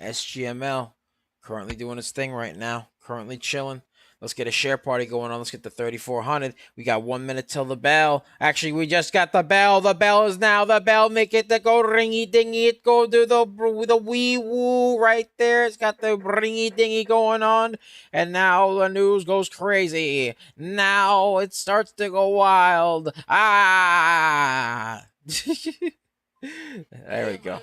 SGML currently doing its thing right now. Currently chilling. Let's get a share party going on. Let's get the 3,400. We got 1 minute till the bell. Actually, we just got the bell. The bell is now. The bell, make it to go ringy dingy. It go do the wee woo right there. It's got the ringy dingy going on. And now the news goes crazy. Now it starts to go wild. Ah. There we go.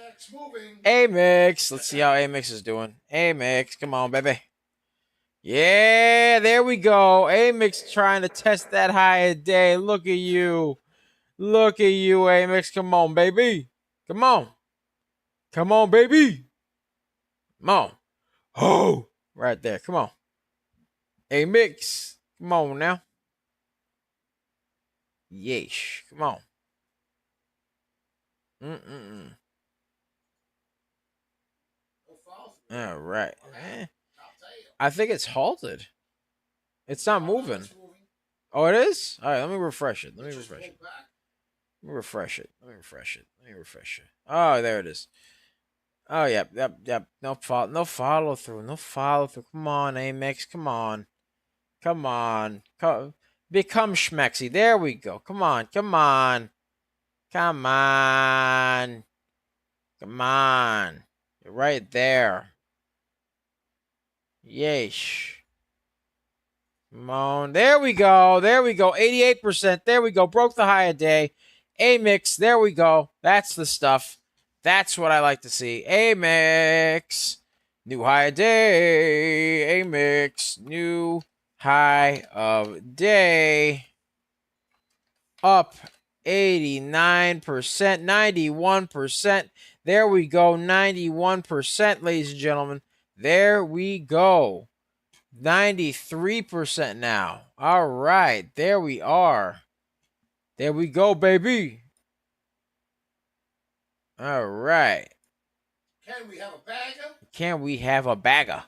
AMIX. Let's see how AMIX is doing. AMIX, come on, baby. Yeah, there we go. AMIX trying to test that high a day. Look at you. Look at you, AMIX. Come on, baby. Come on. Come on, baby. Come on. Oh, right there. Come on. AMIX. Come on now. Yeesh. Come on. All right. I think it's halted. It's not moving. Oh, it is? All right, let me refresh it. Let me refresh it. Let me refresh it. Let me refresh it. Let me refresh it. Oh, there it is. Oh, yep. No follow through. No follow through. Come on, AMIX. Come on. Come on. Become schmexy. There we go. Come on. Come on. Come on. Come on. You're right there. Yeesh. Come on. There we go. There we go. 88%. There we go. Broke the high a day. AMIX. There we go. That's the stuff. That's what I like to see. AMIX. New high a day. AMIX. New high of day. Up 89%. 91%. There we go. 91%, ladies and gentlemen. There we go. 93% now. All right. There we are. There we go, baby. All right. Can we have a bagger? Can we have a bagger?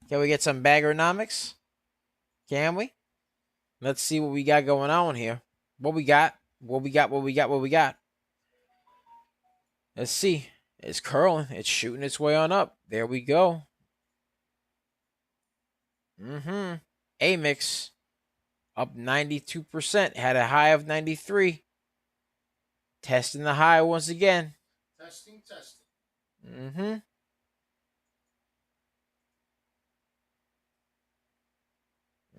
Can we get some baggernomics? Can we? Let's see what we got going on here. What we got? What we got? What we got? What we got? Let's see. It's curling. It's shooting its way on up. There we go. AMIX up 92%. Had a high of 93. Testing the high once again. Testing.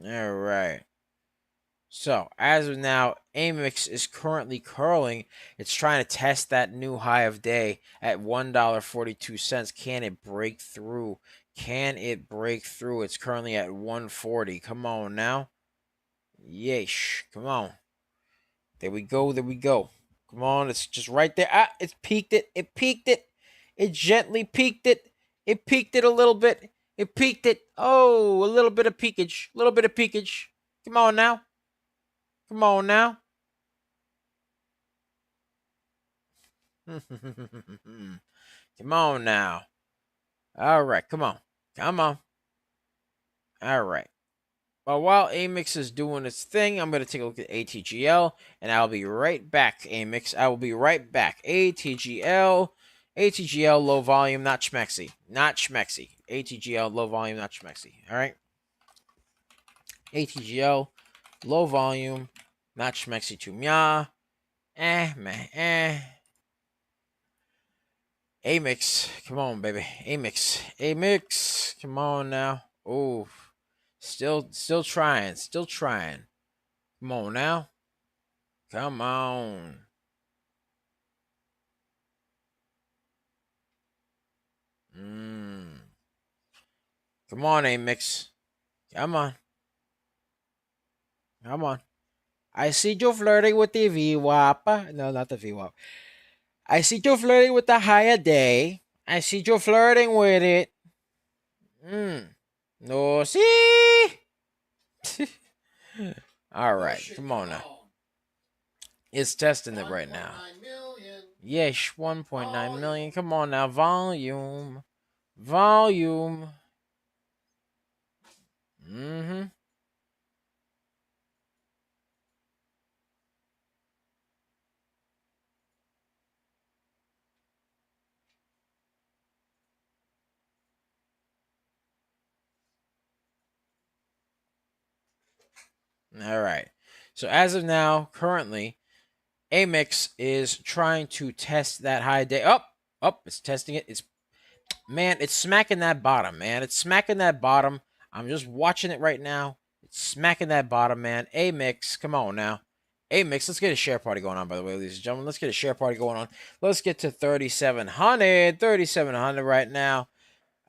All right. So, as of now, AMIX is currently curling. It's trying to test that new high of day at $1.42. Can it break through? Can it break through? It's currently at 140. Come on now. Yeesh. Come on. There we go. There we go. Come on. It's just right there. Ah, it's peaked it. It peaked it. It gently peaked it. It peaked it a little bit. It peaked it. Oh, a little bit of peakage. A little bit of peakage. Come on now. Come on now. Come on now. All right. Come on. Come on. All right. Well, while AMIX is doing its thing, I'm going to take a look at ATGL, and I'll be right back, AMIX. I will be right back. ATGL. ATGL, low volume, not schmexy. Not schmexy. ATGL, low volume, not schmexy. All right? ATGL, low volume, not schmexy to mya. Man. AMIX, come on, baby. AMIX, come on now. Oh, still trying. Come on now. Come on. Come on, AMIX. Come on. I see you flirting with the VWAP. No, not the VWAP. I see you flirting with the higher day. I see you flirting with it. No, see? All right, come on now. It's testing it right now. Yes, 1.9 million. Come on now, volume. All right. So as of now, currently, AMIX is trying to test that high day. Up, it's testing it. It's smacking that bottom, man. It's smacking that bottom. I'm just watching it right now. It's smacking that bottom, man. AMIX, come on now. AMIX, let's get a share party going on, by the way, ladies and gentlemen. Let's get a share party going on. Let's get to 3,700. 3,700 right now.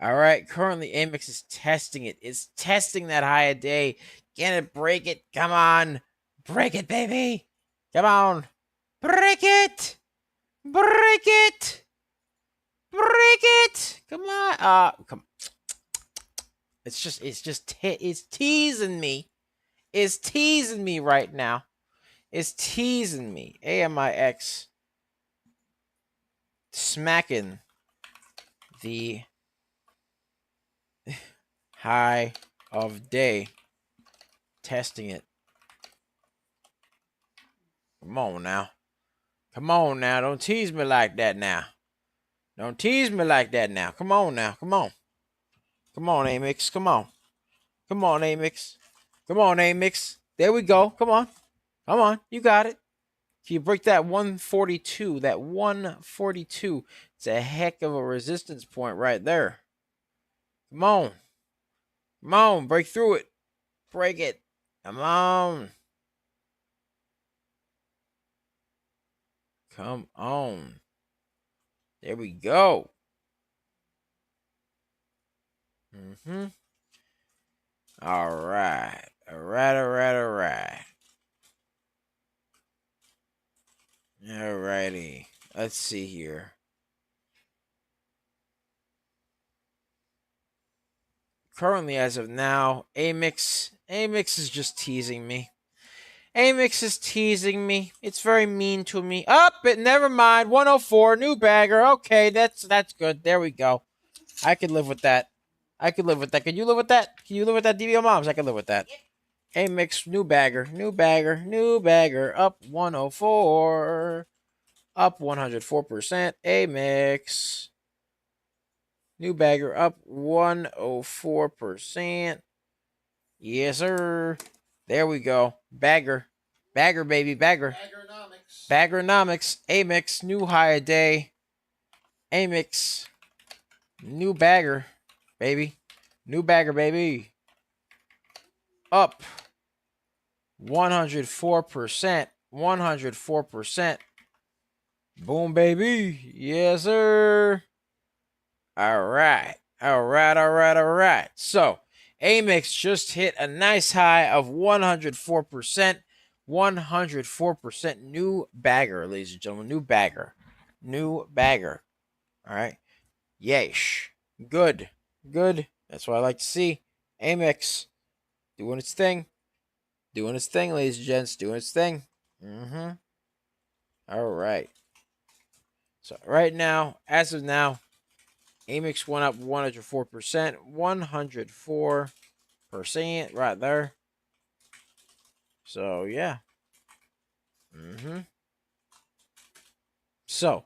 All right. Currently, AMIX is testing it. It's testing that high a day. Can it break it? Come on. Break it, baby. Come on. Break it. Break it. Break it. Come on. Come. It's teasing me. It's teasing me right now. It's teasing me. AMIX smacking the high of day. Testing it. Come on now. Come on now. Don't tease me like that now. Don't tease me like that now. Come on now. Come on. Come on, AMIX. Come on. Come on, AMIX. Come on, AMIX. There we go. Come on. Come on. You got it. Can you break that 142? That 142. It's a heck of a resistance point right there. Come on. Come on. Break through it. Break it. Come on. Come on. There we go. All right. All right. All right. All right. Alrighty. Let's see here. Currently, as of now, AMIX is just teasing me. AMIX is teasing me. It's very mean to me. But never mind. 104, new bagger. Okay, that's good. There we go. I could live with that. I could live with that. Can you live with that? Can you live with that, DBO Moms? I can live with that. AMIX, new bagger, new bagger, new bagger. Up 104. Up 104%. AMIX. New bagger up 104%. Yes, sir. There we go. Bagger. Bagger, baby. Bagger. Baggernomics. Baggernomics. AMIX. New high a day. AMIX. New bagger, baby. New bagger, baby. Up 104%. 104%. Boom, baby. Yes, sir. All right. All right. All right. All right. So, AMIX just hit a nice high of 104%. 104% new bagger, ladies and gentlemen. New bagger. New bagger. All right. Yeesh. Good. Good. That's what I like to see. AMIX doing its thing. Doing its thing, ladies and gents. Doing its thing. All right. So, right now, as of now, AMIX went up 104%. 104% right there. So, yeah. So,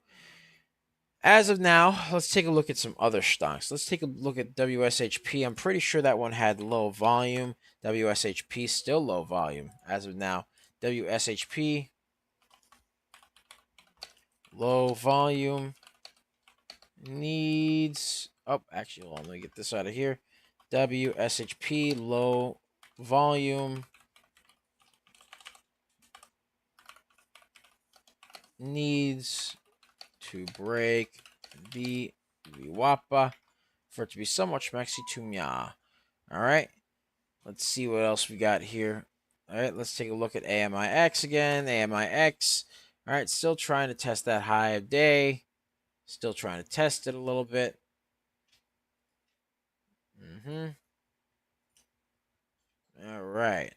as of now, let's take a look at some other stocks. Let's take a look at WSHP. I'm pretty sure that one had low volume. WSHP still low volume as of now. WSHP, low volume, needs... Oh, actually, hold on. Let me get this out of here. WSHP, low volume, needs to break the VWAPA for it to be somewhat schmexy to mya. All right. Let's see what else we got here. All right. Let's take a look at AMIX again. AMIX. All right. Still trying to test that high of day. Still trying to test it a little bit. All right.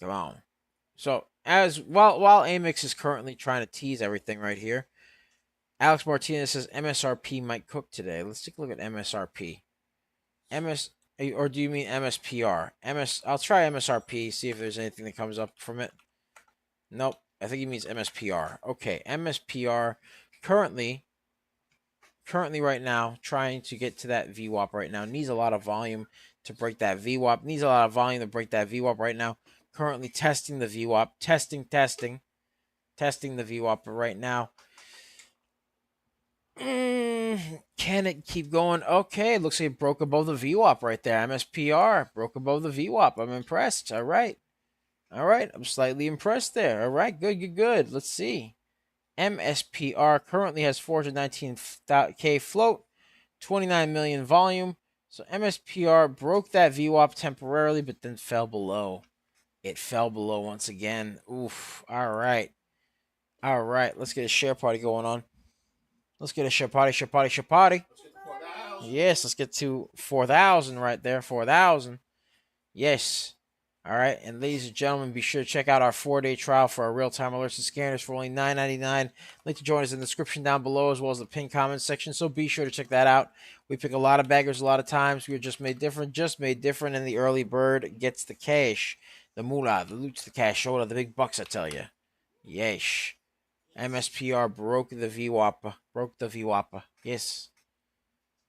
Come on. So while AMIX is currently trying to tease everything right here, Alex Martinez says MSRP might cook today. Let's take a look at MSRP. Or do you mean MSPR? I'll try MSRP, see if there's anything that comes up from it. Nope. I think he means MSPR. Okay, MSPR currently right now trying to get to that VWAP right now. Needs a lot of volume to break that VWAP. Needs a lot of volume to break that VWAP right now. currently testing the VWAP. Testing the VWAP right now. Can it keep going? Okay, looks like it broke above the VWAP right there. MSPR broke above the VWAP. I'm impressed. All right. I'm slightly impressed there. All right, good. Let's see. MSPR currently has 419K float, 29 million volume. So MSPR broke that VWAP temporarily, but then fell below. It fell below once again. Oof. All right. Let's get a share party going on. Let's get a share party. Yes, let's get to 4,000 right there. 4,000. Yes. All right. And ladies and gentlemen, be sure to check out our 4-day trial for our real-time alerts and scanners for only $9.99. Link to join us in the description down below as well as the pinned comment section. So be sure to check that out. We pick a lot of baggers a lot of times. We are just made different, and the early bird gets the cash. The moolah, the loot's the cash. Shoulder, the big bucks, I tell you. Yeesh. MSPR broke the VWAP. Yes.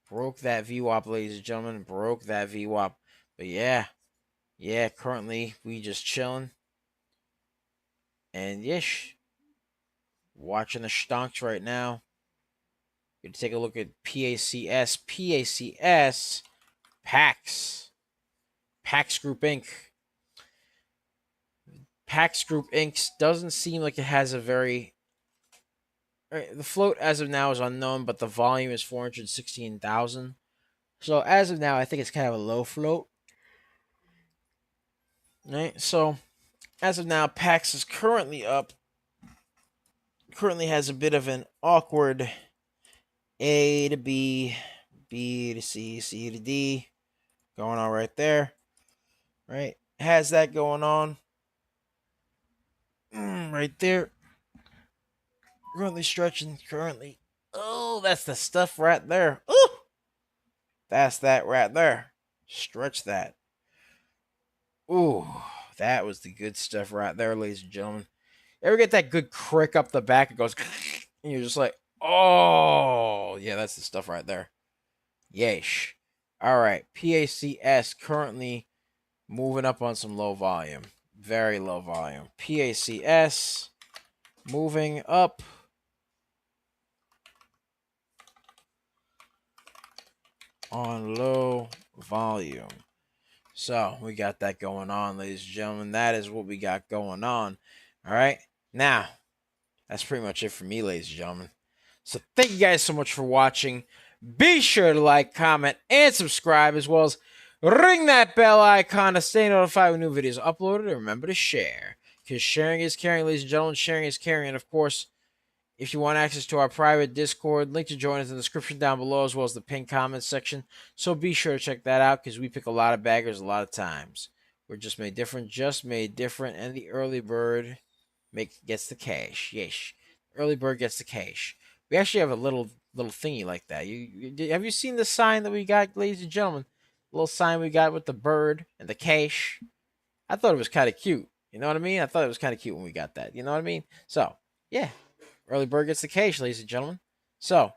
Broke that VWAP, ladies and gentlemen. Broke that VWAP. But yeah, currently we just chilling. And yes, watching the stonks right now. Gonna take a look at PACS. PAX Group Inc. PAX Group Inc. doesn't seem like it has a very... The float as of now is unknown, but the volume is 416,000. So as of now, I think it's kind of a low float. Right? So as of now, PAX is currently up. Currently has a bit of an awkward A to B, B to C, C to D going on right there. Right? Has that going on. Right there. Currently stretching. Oh, that's the stuff right there. Ooh! That's that right there. Stretch that. Ooh, that was the good stuff right there, ladies and gentlemen. Ever get that good crick up the back? It goes, and you're just like, oh, yeah, that's the stuff right there. Yeesh. All right, PACS currently moving up on some low volume. Very low volume. PACS moving up. On low volume. So we got that going on, ladies and gentlemen. That is what we got going on. All right. Now, that's pretty much it for me, ladies and gentlemen. So thank you guys so much for watching. Be sure to like, comment, and subscribe, as well as ring that bell icon to stay notified when new videos are uploaded. And remember to share, because sharing is caring, ladies and gentlemen. Sharing is caring. And of course, if you want access to our private Discord, link to join us in the description down below, as well as the pinned comments section. So be sure to check that out, because we pick a lot of baggers a lot of times. We're just made different, and the early bird gets the cash. Yes, early bird gets the cash. We actually have a little thingy like that. Have you seen the sign that we got, ladies and gentlemen? The little sign we got with the bird and the cash. I thought it was kind of cute. You know what I mean? I thought it was kind of cute when we got that. You know what I mean? So, yeah. Early bird gets the cash, ladies and gentlemen. So,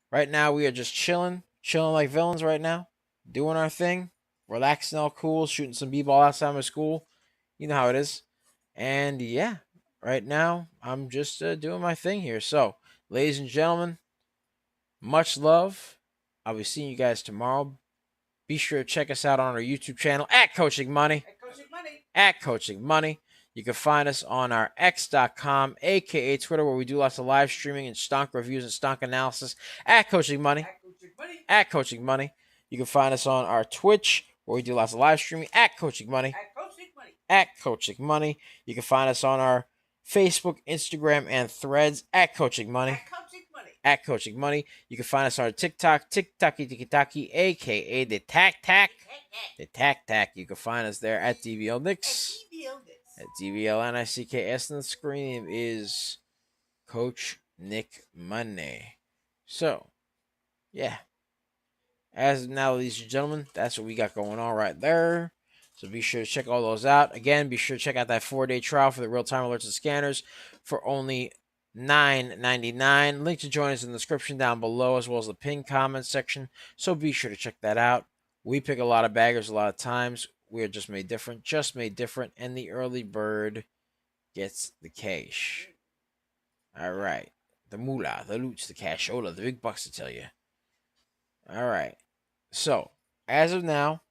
right now we are just chilling like villains right now, doing our thing, relaxing all cool, shooting some b-ball outside my school. You know how it is. And yeah, right now I'm just doing my thing here. So, ladies and gentlemen, much love. I'll be seeing you guys tomorrow. Be sure to check us out on our YouTube channel at Coaching Money. At Coaching Money. You can find us on our X.com, aka Twitter, where we do lots of live streaming and stonk reviews and stonk analysis at Coaching Money. At Coaching Money. You can find us on our Twitch, where we do lots of live streaming at Coaching Money. At Coaching Money. You can find us on our Facebook, Instagram, and Threads at Coaching Money. At Coaching Money. You can find us on our TikTok, TikToky, aka the Tac Tac. The Tac Tac. You can find us there at DVL Nicks. At DVLNICKS, and the screen is Coach Nick Money. So, yeah. As of now, ladies and gentlemen, that's what we got going on right there. So be sure to check all those out. Again, be sure to check out that 4-day trial for the real-time alerts and scanners for only $9.99. Link to join us in the description down below, as well as the pinned comments section. So be sure to check that out. We pick a lot of baggers a lot of times. we're just made different, and the early bird gets the cash. All right. The moolah, the loots, the cashola, the big bucks, to tell you. All right. So, as of now,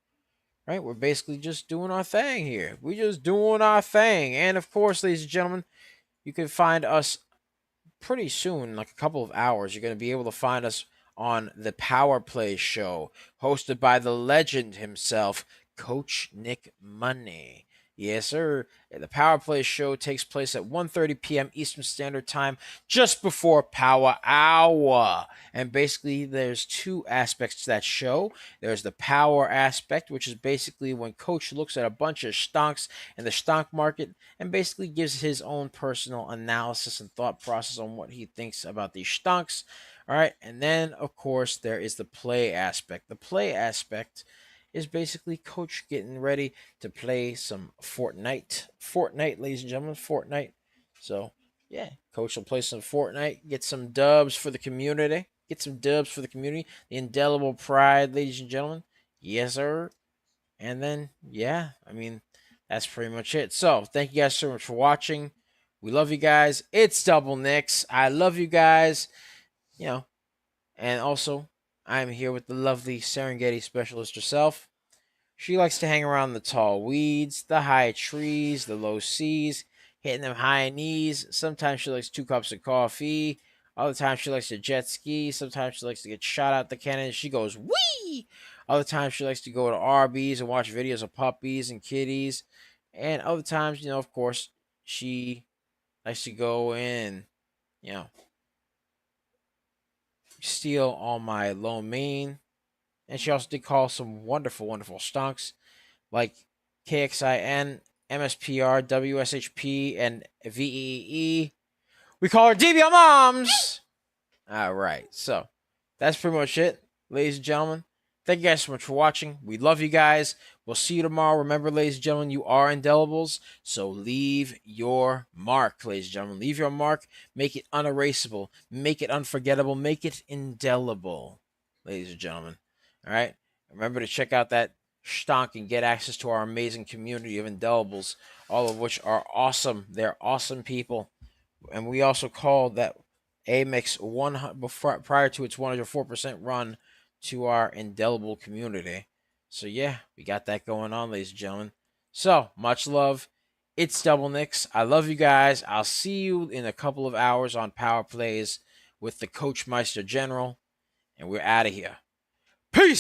right, we're basically just doing our thing here. We're just doing our thing. And of course, ladies and gentlemen, you can find us pretty soon, like a couple of hours. You're going to be able to find us on the Power Play show, hosted by the legend himself, Coach Nick Money. Yes, sir. The Power Play show takes place at 1:30 p.m. Eastern Standard Time, just before Power Hour. And basically, there's two aspects to that show. There's the power aspect, which is basically when Coach looks at a bunch of stonks in the stock market and basically gives his own personal analysis and thought process on what he thinks about these stonks. All right. And then, of course, there is the play aspect. The play aspect is basically Coach getting ready to play some Fortnite. Fortnite, ladies and gentlemen, Fortnite. So, yeah, Coach will play some Fortnite, get some dubs for the community. Get some dubs for the community. The indelible pride, ladies and gentlemen. Yes, sir. And then, yeah, I mean, that's pretty much it. So, thank you guys so much for watching. We love you guys. It's Double Nicks. I love you guys. You know, and also, I'm here with the lovely Serengeti specialist herself. She likes to hang around the tall weeds, the high trees, the low seas, hitting them high knees. Sometimes she likes 2 cups of coffee. Other times she likes to jet ski. Sometimes she likes to get shot out the cannon. She goes, wee! Other times she likes to go to Arby's and watch videos of puppies and kitties. And other times, of course, she likes to go in, you know, steal all my lo mein. And she also did call some wonderful, wonderful stonks like KXIN, MSPR, WSHP, and VEE. We call her DBL Moms. All right, so that's pretty much it, ladies and gentlemen. Thank you guys so much for watching. We love you guys. We'll see you tomorrow. Remember, ladies and gentlemen, you are indelibles, so leave your mark, ladies and gentlemen. Leave your mark. Make it unerasable. Make it unforgettable. Make it indelible, ladies and gentlemen. All right? Remember to check out that stonk and get access to our amazing community of indelibles, all of which are awesome. They're awesome people. And we also call that AMIX prior to its 104% run to our indelible community. So yeah, we got that going on, ladies and gentlemen. So much love. It's Double Nicks. I love you guys. I'll see you in a couple of hours on Power Plays with the Coach Meister General, and we're out of here. Peace.